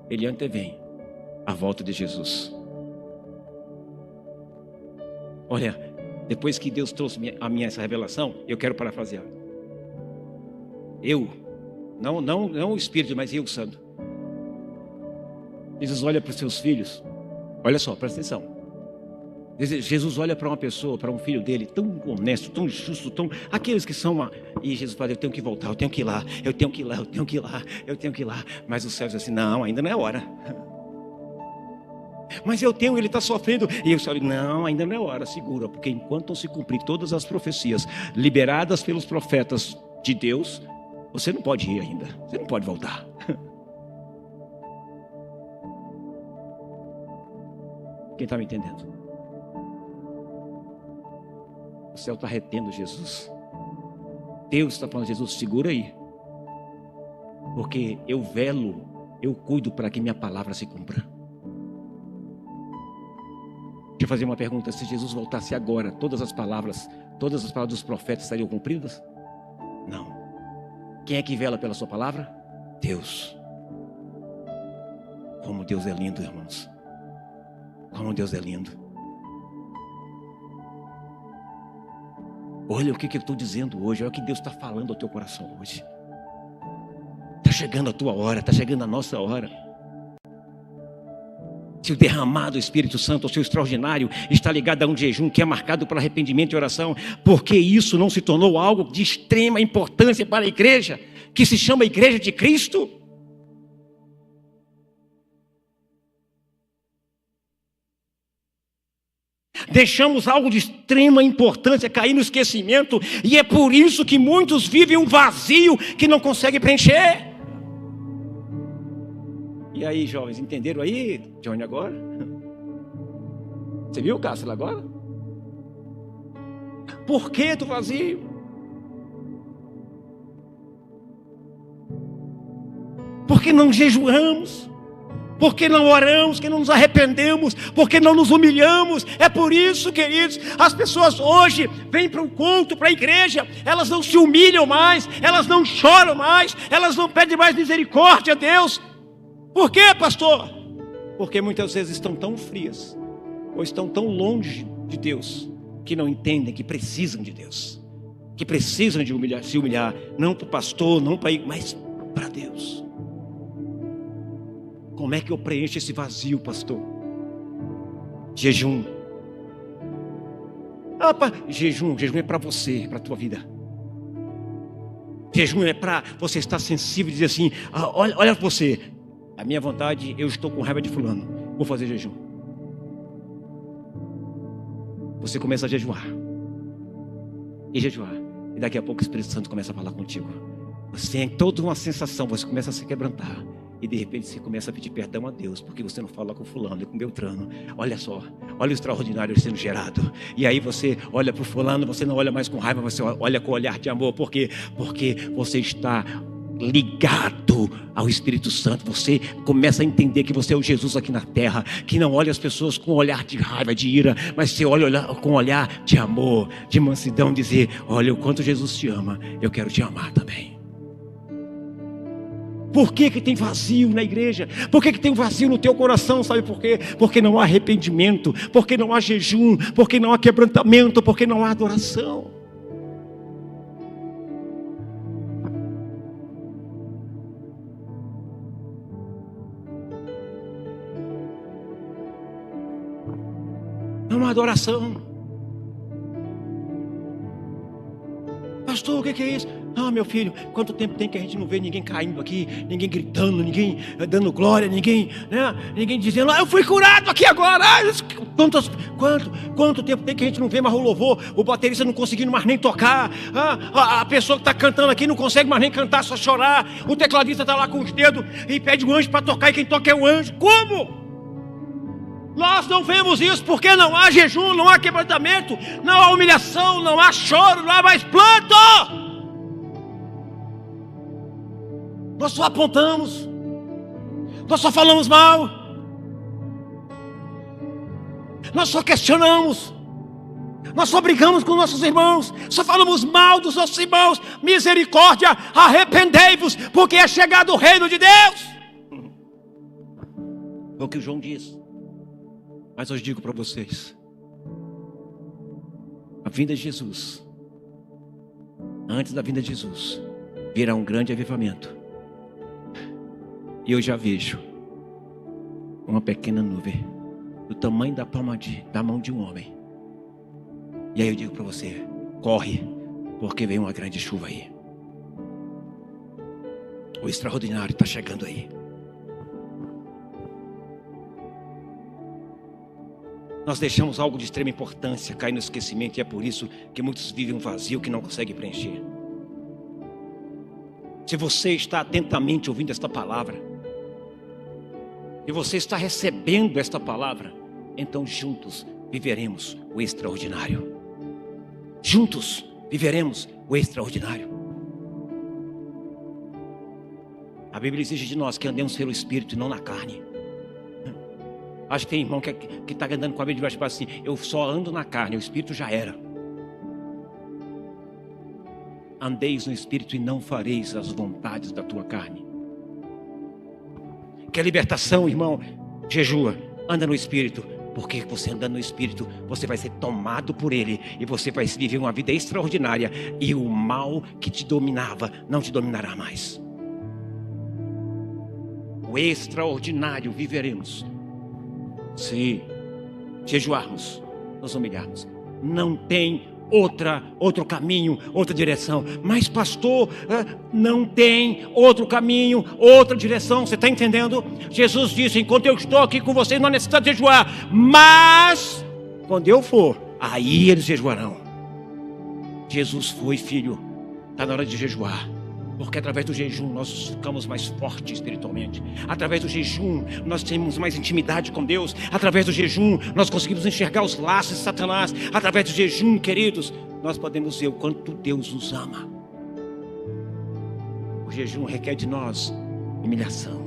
ele antevém a volta de Jesus. Olha, depois que Deus trouxe a mim essa revelação, eu quero parafrasear. Não o Espírito, mas eu, Santo. Jesus olha para os seus filhos. Olha só, presta atenção. Jesus olha para uma pessoa, para um filho dele, tão honesto, tão justo, aqueles que são. E Jesus fala: eu tenho que voltar, eu tenho que ir lá, eu tenho que ir lá, eu tenho que ir lá, eu tenho que ir lá. Mas o céu diz assim: não, ainda não é hora. Mas ele está sofrendo. E eu falei: não, ainda não é hora, segura. Porque enquanto não se cumprir todas as profecias liberadas pelos profetas de Deus, você não pode ir ainda, você não pode voltar. Quem está me entendendo? O céu está retendo Jesus. Deus está falando: Jesus, segura aí, porque eu velo, eu cuido para que minha palavra se cumpra. Deixa eu fazer uma pergunta: se Jesus voltasse agora, todas as palavras dos profetas estariam cumpridas? Não. Quem é que vela pela sua palavra? Deus. Como Deus é lindo, irmãos. Como Deus é lindo. Olha o que eu estou dizendo hoje. Olha o que Deus está falando ao teu coração hoje. Está chegando a tua hora. Está chegando a nossa hora. Se o derramado do Espírito Santo, o seu extraordinário, está ligado a um jejum que é marcado por arrependimento e oração, porque isso não se tornou algo de extrema importância para a igreja, que se chama Igreja de Cristo? Deixamos algo de extrema importância cair no esquecimento, e é por isso que muitos vivem um vazio que não conseguem preencher. E aí, jovens, entenderam aí, Johnny, agora? Você viu, Cássio, agora? Por que do vazio? Porque não jejuamos, porque não oramos, porque não nos arrependemos, porque não nos humilhamos. É por isso, queridos, as pessoas hoje vêm para o culto, para a igreja, elas não se humilham mais, elas não choram mais, elas não pedem mais misericórdia a Deus. Por quê, pastor? Porque muitas vezes estão tão frias, ou estão tão longe de Deus, que não entendem que precisam de Deus, que precisam de se humilhar, não para o pastor, não para, mas para Deus. Como é que eu preencho esse vazio, pastor? Jejum. Jejum é para você, para a tua vida. Jejum é para você estar sensível e dizer assim: olha você, a minha vontade, eu estou com raiva de fulano, vou fazer jejum. Você começa a jejuar. E jejuar. E daqui a pouco o Espírito Santo começa a falar contigo. Você tem toda uma sensação, você começa a se quebrantar. E de repente você começa a pedir perdão a Deus, porque você não fala com fulano e com Beltrano. Olha só, olha o extraordinário sendo gerado. E aí você olha para o fulano, você não olha mais com raiva, você olha com olhar de amor. Por quê? Porque você está ligado ao Espírito Santo. Você começa a entender que você é o Jesus aqui na terra, que não olha as pessoas com olhar de raiva, de ira, mas você olha com olhar de amor, de mansidão, dizer: olha o quanto Jesus te ama, eu quero te amar também. Por que tem vazio na igreja? Por que tem vazio no teu coração? Sabe por quê? Porque não há arrependimento, porque não há jejum, porque não há quebrantamento, porque não há adoração. Não há adoração. Pastor, o que é isso? Ah, meu filho, quanto tempo tem que a gente não vê ninguém caindo aqui, ninguém gritando, ninguém dando glória, ninguém dizendo: eu fui curado aqui agora. Quanto tempo tem que a gente não vê mais o louvor, o baterista não conseguindo mais nem tocar, a pessoa que está cantando aqui não consegue mais nem cantar, só chorar, o tecladista está lá com os dedos e pede o anjo para tocar, e quem toca é o anjo. Como? Nós não vemos isso porque não há jejum, não há quebrantamento, não há humilhação, não há choro, não há mais planto. Nós só apontamos, nós só falamos mal, nós só questionamos, nós só brigamos com nossos irmãos, só falamos mal dos nossos irmãos. Misericórdia, arrependei-vos, porque é chegado o reino de Deus. É o que o João diz. Mas hoje digo para vocês: a vinda de Jesus, antes da vinda de Jesus, virá um grande avivamento. E eu já vejo uma pequena nuvem do tamanho da palma da mão de um homem. E aí eu digo para você: corre, porque vem uma grande chuva aí. O extraordinário está chegando aí. Nós deixamos algo de extrema importância cair no esquecimento, e é por isso que muitos vivem um vazio que não conseguem preencher. Se você está atentamente ouvindo esta palavra, e você está recebendo esta palavra, então juntos viveremos o extraordinário. Juntos viveremos o extraordinário. A Bíblia exige de nós que andemos pelo Espírito e não na carne. Acho que tem irmão que está andando com a Bíblia debaixo assim: eu só ando na carne, o Espírito já era. andeis no Espírito e não fareis as vontades da tua carne. Quer libertação, irmão? Jejua, anda no Espírito. Porque você andando no Espírito, você vai ser tomado por Ele. E você vai viver uma vida extraordinária. E o mal que te dominava, não te dominará mais. O extraordinário viveremos se jejuarmos, nos humilharmos. Não tem outro caminho, outra direção. Mas pastor, não tem outro caminho, outra direção. Você está entendendo? Jesus disse: enquanto eu estou aqui com vocês, não há necessidade de jejuar. Mas quando eu for, aí eles jejuarão. Jesus foi, filho. Está na hora de jejuar. Porque através do jejum nós ficamos mais fortes espiritualmente. Através do jejum nós temos mais intimidade com Deus. Através do jejum nós conseguimos enxergar os laços de Satanás. Através do jejum, queridos, nós podemos ver o quanto Deus nos ama. O jejum requer de nós humilhação,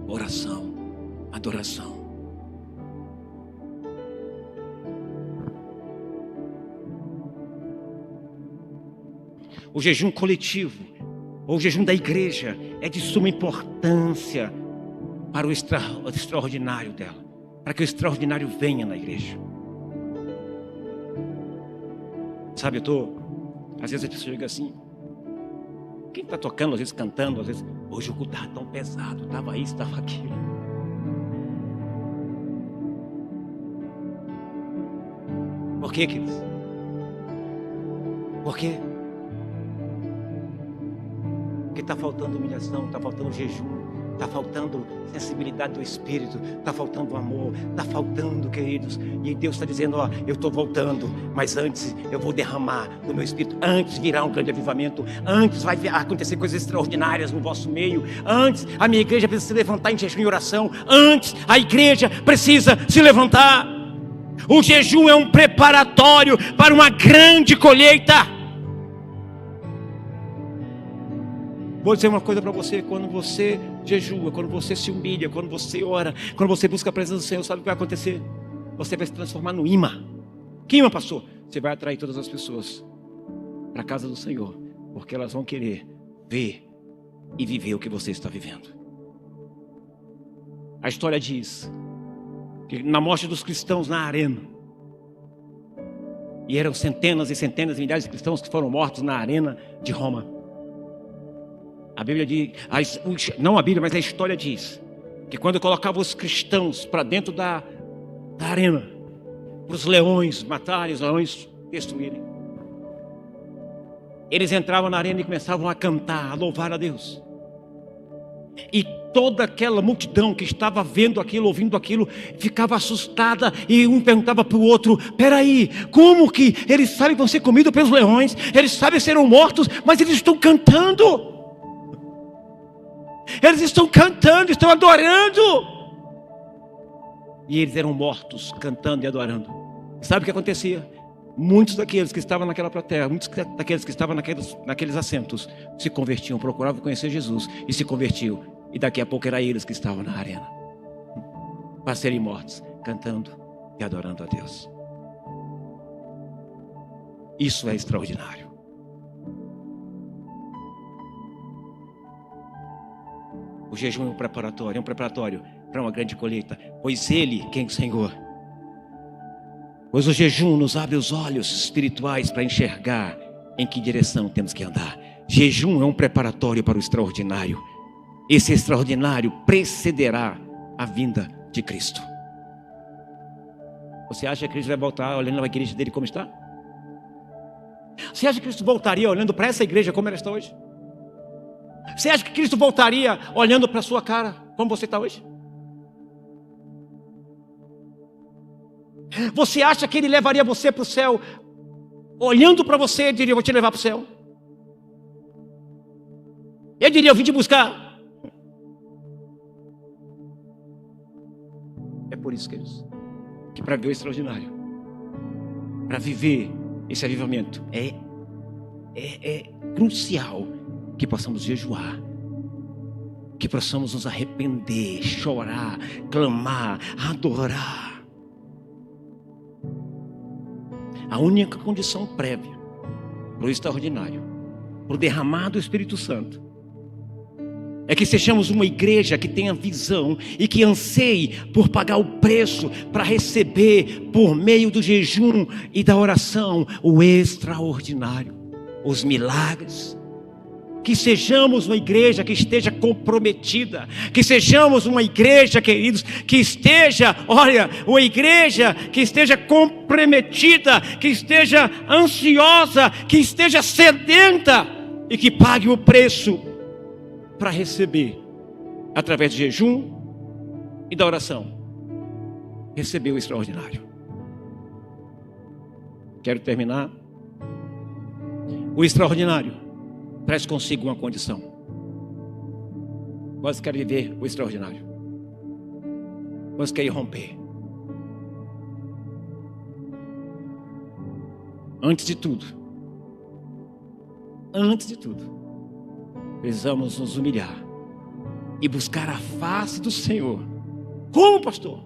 oração, adoração. O jejum coletivo, ou o jejum da igreja, é de suma importância para o extraordinário dela, para que o extraordinário venha na igreja. Sabe, às vezes a pessoa chega assim, quem está tocando, às vezes cantando, às vezes, hoje o culto estava tão pesado, estava isso, estava aquilo. Por quê, queridos? Por quê? Porque está faltando humilhação, está faltando jejum, está faltando sensibilidade do Espírito, está faltando amor, está faltando, queridos. E Deus está dizendo: ó, eu estou voltando, mas antes eu vou derramar do meu Espírito. Antes virá um grande avivamento, antes vai acontecer coisas extraordinárias no vosso meio. Antes a minha igreja precisa se levantar em jejum e oração. Antes a igreja precisa se levantar. O jejum é um preparatório para uma grande colheita. Vou dizer uma coisa para você: quando você jejua, quando você se humilha, quando você ora, quando você busca a presença do Senhor, sabe o que vai acontecer? Você vai se transformar no imã. Que imã, pastor? Você vai atrair todas as pessoas para a casa do Senhor, porque elas vão querer ver e viver o que você está vivendo. A história diz que na morte dos cristãos na arena, e eram centenas e centenas e milhares de cristãos que foram mortos na arena de Roma. A Bíblia diz, não a Bíblia, mas a história diz que quando colocavam os cristãos para dentro da arena, para os leões matarem, os leões destruírem, eles entravam na arena e começavam a cantar, a louvar a Deus. E toda aquela multidão que estava vendo aquilo, ouvindo aquilo, ficava assustada, e um perguntava para o outro: peraí, como que eles sabem que vão ser comidos pelos leões? Eles sabem que serão mortos, mas eles estão cantando. Eles estão cantando, estão adorando. E eles eram mortos, cantando e adorando. Sabe o que acontecia? Muitos daqueles que estavam naquela plateia, muitos daqueles que estavam naqueles assentos, se convertiam, procuravam conhecer Jesus e se convertiam. E daqui a pouco eram eles que estavam na arena, para serem mortos, cantando e adorando a Deus. Isso é extraordinário. O jejum é um preparatório para uma grande colheita. Pois Ele, quem é o Senhor? Pois o jejum nos abre os olhos espirituais para enxergar em que direção temos que andar. Jejum é um preparatório para o extraordinário. Esse extraordinário precederá a vinda de Cristo. Você acha que Cristo vai voltar olhando a igreja dele como está? Você acha que Cristo voltaria olhando para essa igreja como ela está hoje? Você acha que Cristo voltaria olhando para a sua cara como você está hoje? Você acha que Ele levaria você para o céu olhando para você e diria: vou te levar para o céu? Ele diria: eu vim te buscar. É por isso, queridos, que para ver o extraordinário, para viver esse avivamento, é crucial que possamos jejuar, que possamos nos arrepender, chorar, clamar, adorar. A única condição prévia para o extraordinário, para o derramar do Espírito Santo, é que sejamos uma igreja que tenha visão e que anseie por pagar o preço para receber, por meio do jejum e da oração, o extraordinário, os milagres. Que sejamos uma igreja que esteja comprometida, que sejamos uma igreja, queridos, que esteja, uma igreja que esteja comprometida, que esteja ansiosa, que esteja sedenta e que pague o preço para receber, através de jejum e da oração, receber o extraordinário. Quero terminar. O extraordinário traz consigo uma condição. Você quer viver o extraordinário? Você quer romper? Antes de tudo, precisamos nos humilhar e buscar a face do Senhor. Como, pastor?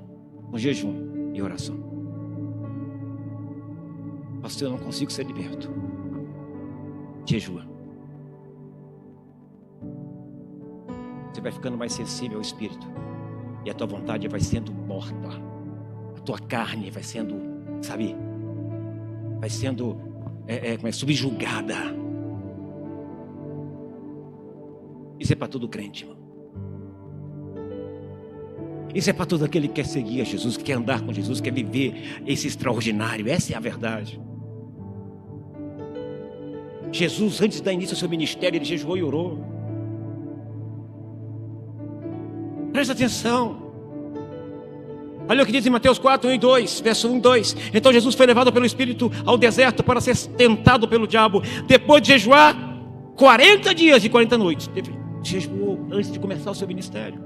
Com jejum e oração. Pastor, eu não consigo ser liberto. Jejua. Você vai ficando mais sensível ao Espírito, e a tua vontade vai sendo morta, a tua carne vai sendo, vai sendo subjugada. Isso é para todo crente, irmão. Isso é para todo aquele que quer seguir a Jesus, que quer andar com Jesus, quer viver esse extraordinário. Essa é a verdade. Jesus, antes de dar início ao seu ministério, ele jejuou e orou. Presta atenção. Olha o que diz em Mateus 4, 1 e 2, verso 1 e 2. Então Jesus foi levado pelo Espírito ao deserto para ser tentado pelo diabo. Depois de jejuar 40 dias e 40 noites. Ele jejuou antes de começar o seu ministério.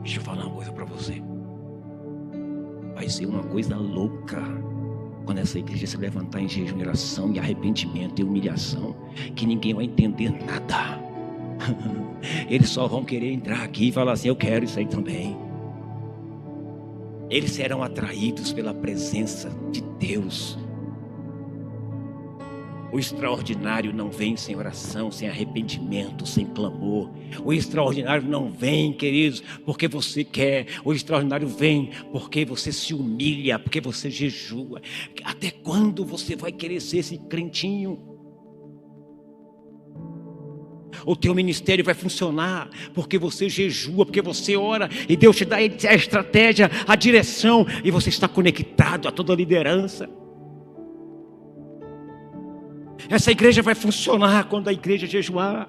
Deixa eu falar uma coisa para você. Vai ser uma coisa louca quando essa igreja se levantar em jejum, oração e arrependimento e humilhação, que ninguém vai entender nada. Eles só vão querer entrar aqui e falar assim: eu quero isso aí também. Eles serão atraídos pela presença de Deus. O extraordinário não vem sem oração, sem arrependimento, sem clamor. O extraordinário não vem, queridos, porque você quer. O extraordinário vem porque você se humilha, porque você jejua. Até quando você vai querer ser esse crentinho? O teu ministério vai funcionar porque você jejua, porque você ora, e Deus te dá a estratégia, a direção, e você está conectado a toda a liderança. Essa igreja vai funcionar quando a igreja jejuar.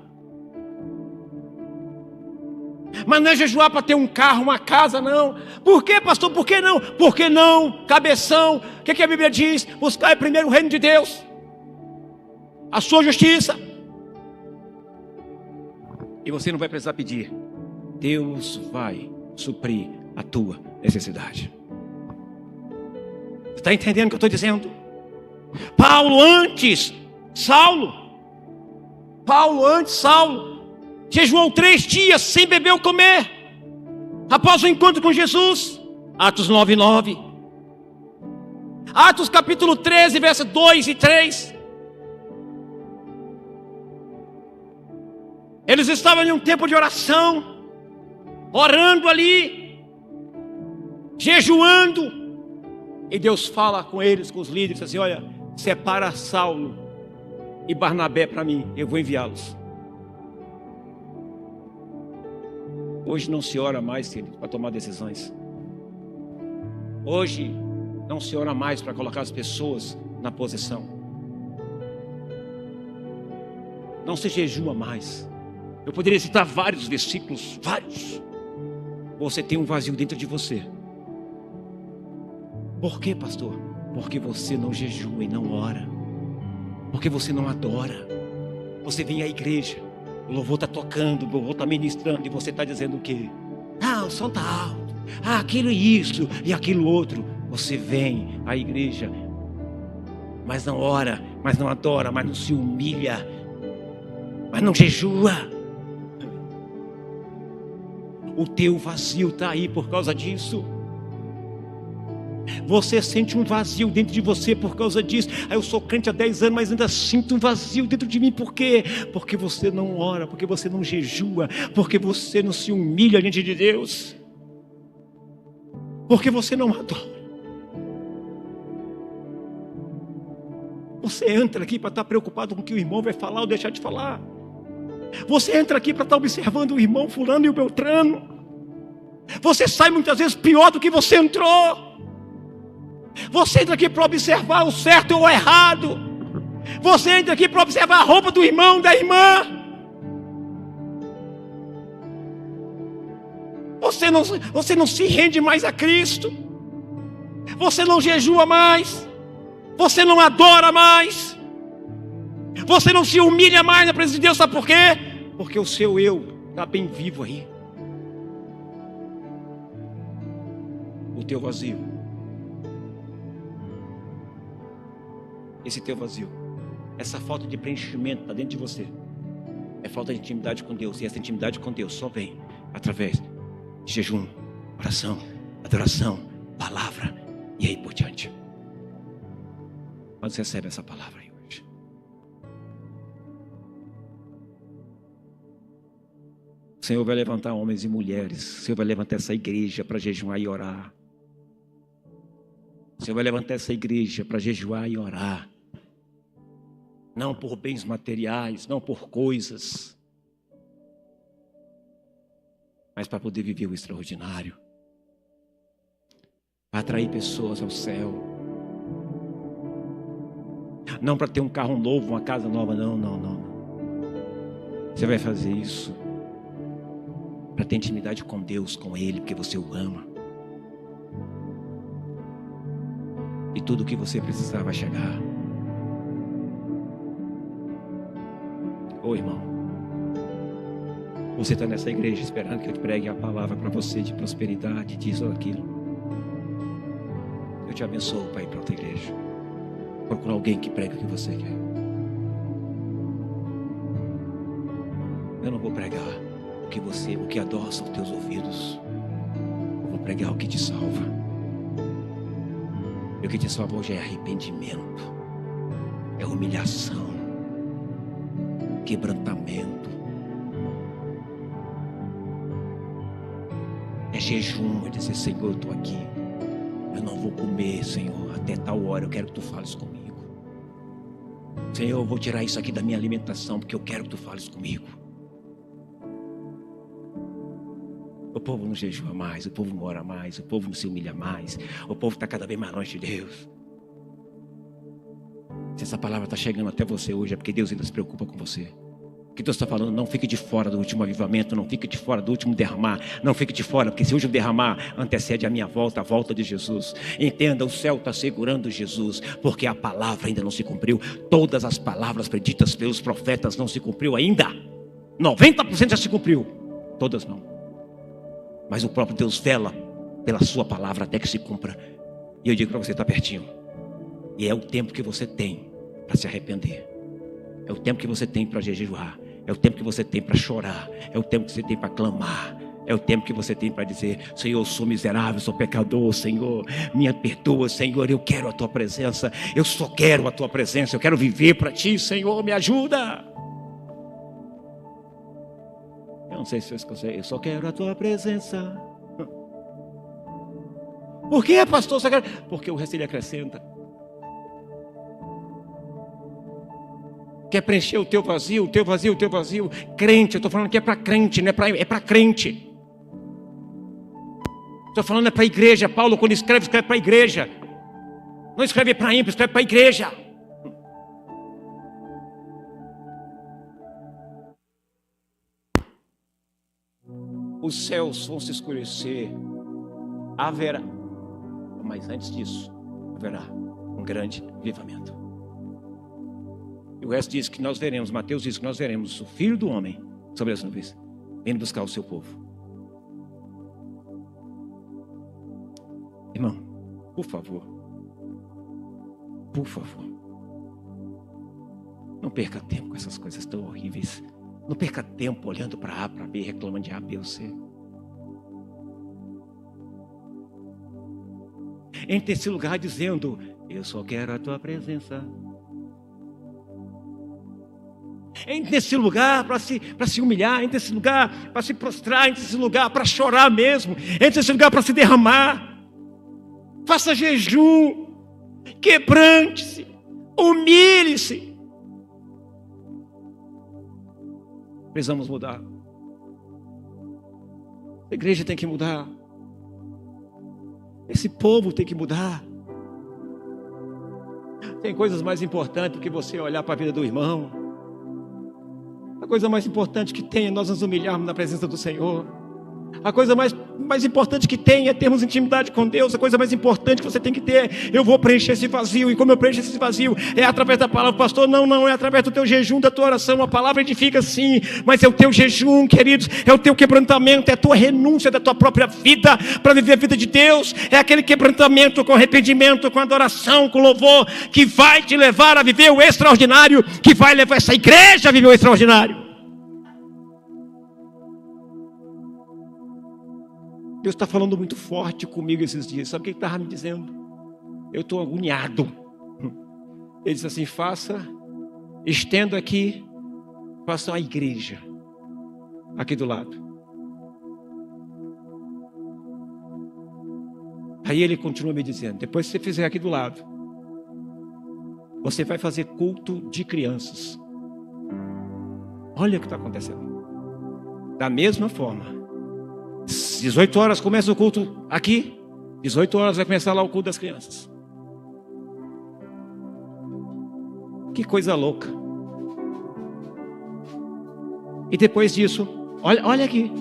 Mas não é jejuar para ter um carro, uma casa, não. Por quê, pastor? Por que não? Por que não? Cabeção. O que a Bíblia diz? Buscar primeiro o reino de Deus, a sua justiça, e você não vai precisar pedir. Deus vai suprir a tua necessidade. Você está entendendo o que eu estou dizendo? Paulo antes Saulo, jejuou 3 dias sem beber ou comer, após o encontro com Jesus. Atos 9:9. Atos capítulo 13, versos 2 e 3. Eles estavam em um tempo de oração, orando ali, jejuando, e Deus fala com eles, com os líderes, assim: olha, separa Saulo e Barnabé para mim, eu vou enviá-los. Hoje não se ora mais, querido, para tomar decisões. Hoje não se ora mais para colocar as pessoas na posição. Não se jejua mais. Eu poderia citar vários versículos, vários. Você tem um vazio dentro de você. Por quê, pastor? Porque você não jejua e não ora. Porque você não adora. Você vem à igreja, o louvor está tocando, o louvor está ministrando, e você está dizendo o quê? Ah, o som está alto. Ah, aquilo e isso e aquilo outro. Você vem à igreja, mas não ora, mas não adora, mas não se humilha, mas não jejua. O teu vazio está aí por causa disso. Você sente um vazio dentro de você por causa disso. Eu sou crente há 10 anos, mas ainda sinto um vazio dentro de mim. Por quê? Porque você não ora, porque você não jejua, porque você não se humilha diante de Deus, porque você não adora. Você entra aqui para estar preocupado com o que o irmão vai falar ou deixar de falar. Você entra aqui para estar observando o irmão fulano e o beltrano. Você sai muitas vezes pior do que você entrou. Você entra aqui para observar o certo ou o errado. Você entra aqui para observar a roupa do irmão, da irmã. Você não se rende mais a Cristo. Você não jejua mais. Você não adora mais. Você não se humilha mais na presença de Deus. Sabe por quê? Porque o seu eu está bem vivo aí. O teu vazio. Esse teu vazio, essa falta de preenchimento está dentro de você. É falta de intimidade com Deus. E essa intimidade com Deus só vem através de jejum, oração, adoração, palavra e aí por diante. Quando você recebe essa palavra aí hoje? O Senhor vai levantar homens e mulheres. O Senhor vai levantar essa igreja para jejuar e orar. O Senhor vai levantar essa igreja para jejuar e orar. Não por bens materiais, não por coisas, mas para poder viver o extraordinário, para atrair pessoas ao céu. Não para ter um carro novo, uma casa nova, não. Você vai fazer isso para ter intimidade com Deus, com Ele, porque você o ama. E tudo o que você precisar vai chegar. Ô irmão, você está nessa igreja esperando que eu te pregue a palavra para você de prosperidade, disso ou daquilo. Eu te abençoo para ir para outra igreja. Procura alguém que pregue o que você quer. Eu não vou pregar o que adoça os teus ouvidos. Eu vou pregar o que te salva. E o que te salva hoje é arrependimento, é humilhação, quebrantamento, é jejum, é dizer: Senhor, eu estou aqui, eu não vou comer, Senhor, até tal hora, eu quero que tu fales comigo. Senhor, eu vou tirar isso aqui da minha alimentação, porque eu quero que tu fales comigo. O povo não jejua mais, o povo não ora mais, o povo não se humilha mais, o povo está cada vez mais longe de Deus. Se essa palavra está chegando até você hoje, é porque Deus ainda se preocupa com você. O que Deus está falando: não fique de fora do último avivamento, não fique de fora do último derramar, não fique de fora, porque esse último derramar antecede a minha volta, a volta de Jesus. Entenda, o céu está segurando Jesus, porque a palavra ainda não se cumpriu. Todas as palavras preditas pelos profetas não se cumpriu ainda. 90% já se cumpriu, todas não. Mas o próprio Deus vela pela sua palavra até que se cumpra. E eu digo para você: está pertinho. E é o tempo que você tem para se arrepender. É o tempo que você tem para jejuar. É o tempo que você tem para chorar. É o tempo que você tem para clamar. É o tempo que você tem para dizer: Senhor, eu sou miserável, sou pecador, Senhor, me perdoa, Senhor, eu quero a tua presença. Eu só quero a tua presença. Eu quero viver para ti, Senhor, me ajuda. Eu não sei se vocês conseguem. Eu só quero a tua presença. Por que, pastor? Porque o resto ele acrescenta. Quer preencher o teu vazio, o teu vazio, o teu vazio. Crente, eu estou falando que é para crente, não é para crente. Estou falando é para a igreja. Paulo, quando escreve para a igreja. Não escreve para ímpio, escreve para a igreja. Os céus vão se escurecer. Haverá, mas antes disso, haverá um grande avivamento. E o resto diz que nós veremos, Mateus diz que nós veremos o Filho do Homem sobre as nuvens, vindo buscar o seu povo. Irmão, por favor, não perca tempo com essas coisas tão horríveis. Não perca tempo olhando para A, para B, reclamando de A, B ou C. entre nesse lugar dizendo: eu só quero a tua presença. Entre nesse lugar para se humilhar, entre nesse lugar para se prostrar, entre nesse lugar para chorar mesmo, entre nesse lugar para se derramar. Faça jejum, quebrante-se, humilhe-se. Precisamos mudar. A igreja tem que mudar. Esse povo tem que mudar. Tem coisas mais importantes do que você olhar para a vida do irmão. A coisa mais importante que tem é nós nos humilharmos na presença do Senhor. A coisa mais importante que tem é termos intimidade com Deus. A coisa mais importante que você tem que ter: eu vou preencher esse vazio. E como eu preencho esse vazio? É através da palavra. Pastor, não é através do teu jejum, da tua oração. A palavra edifica sim, mas é o teu jejum, queridos. É o teu quebrantamento, é a tua renúncia da tua própria vida para viver a vida de Deus. É aquele quebrantamento com arrependimento, com adoração, com louvor, que vai te levar a viver o extraordinário, que vai levar essa igreja a viver o extraordinário. Deus está falando muito forte comigo esses dias. Sabe o que ele estava me dizendo? Eu estou agoniado. Ele disse assim: estenda aqui, faça uma igreja aqui do lado. Aí ele continua me dizendo: depois que você fizer aqui do lado, você vai fazer culto de crianças. Olha o que está acontecendo. Da mesma forma, 18 horas começa o culto aqui, 18 horas vai começar lá o culto das crianças. Que coisa louca. E depois disso, olha aqui,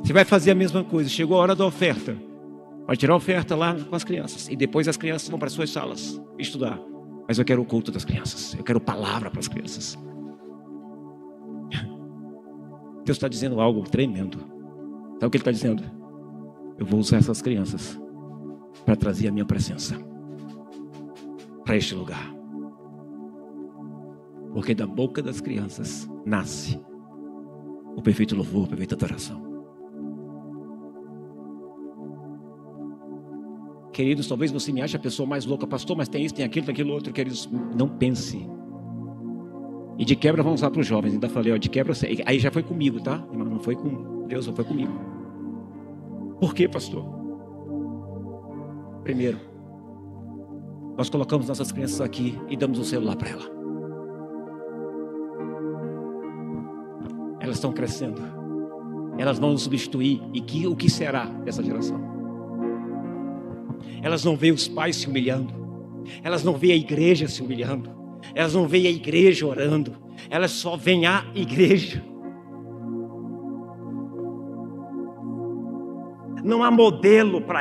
você vai fazer a mesma coisa. Chegou a hora da oferta, vai tirar a oferta lá com as crianças, e depois as crianças vão para as suas salas estudar. Mas eu quero o culto das crianças, eu quero palavra para as crianças. Deus está dizendo algo tremendo. Sabe o que ele está dizendo? Eu vou usar essas crianças para trazer a minha presença para este lugar. Porque da boca das crianças nasce o perfeito louvor, a perfeita adoração. Queridos, talvez você me ache a pessoa mais louca. Pastor, mas tem isso, tem aquilo outro. Queridos, não pense. E de quebra vamos lá para os jovens. Ainda falei, de quebra, aí já foi comigo, tá? Irmão, não foi com Deus, não foi comigo. Por quê, pastor? Primeiro, nós colocamos nossas crianças aqui e damos um celular para ela. Elas estão crescendo. Elas vão nos substituir. E o que será dessa geração? Elas não veem os pais se humilhando. Elas não veem a igreja se humilhando. Elas não veem a igreja orando. Elas só veem a igreja. Não há modelo para elas.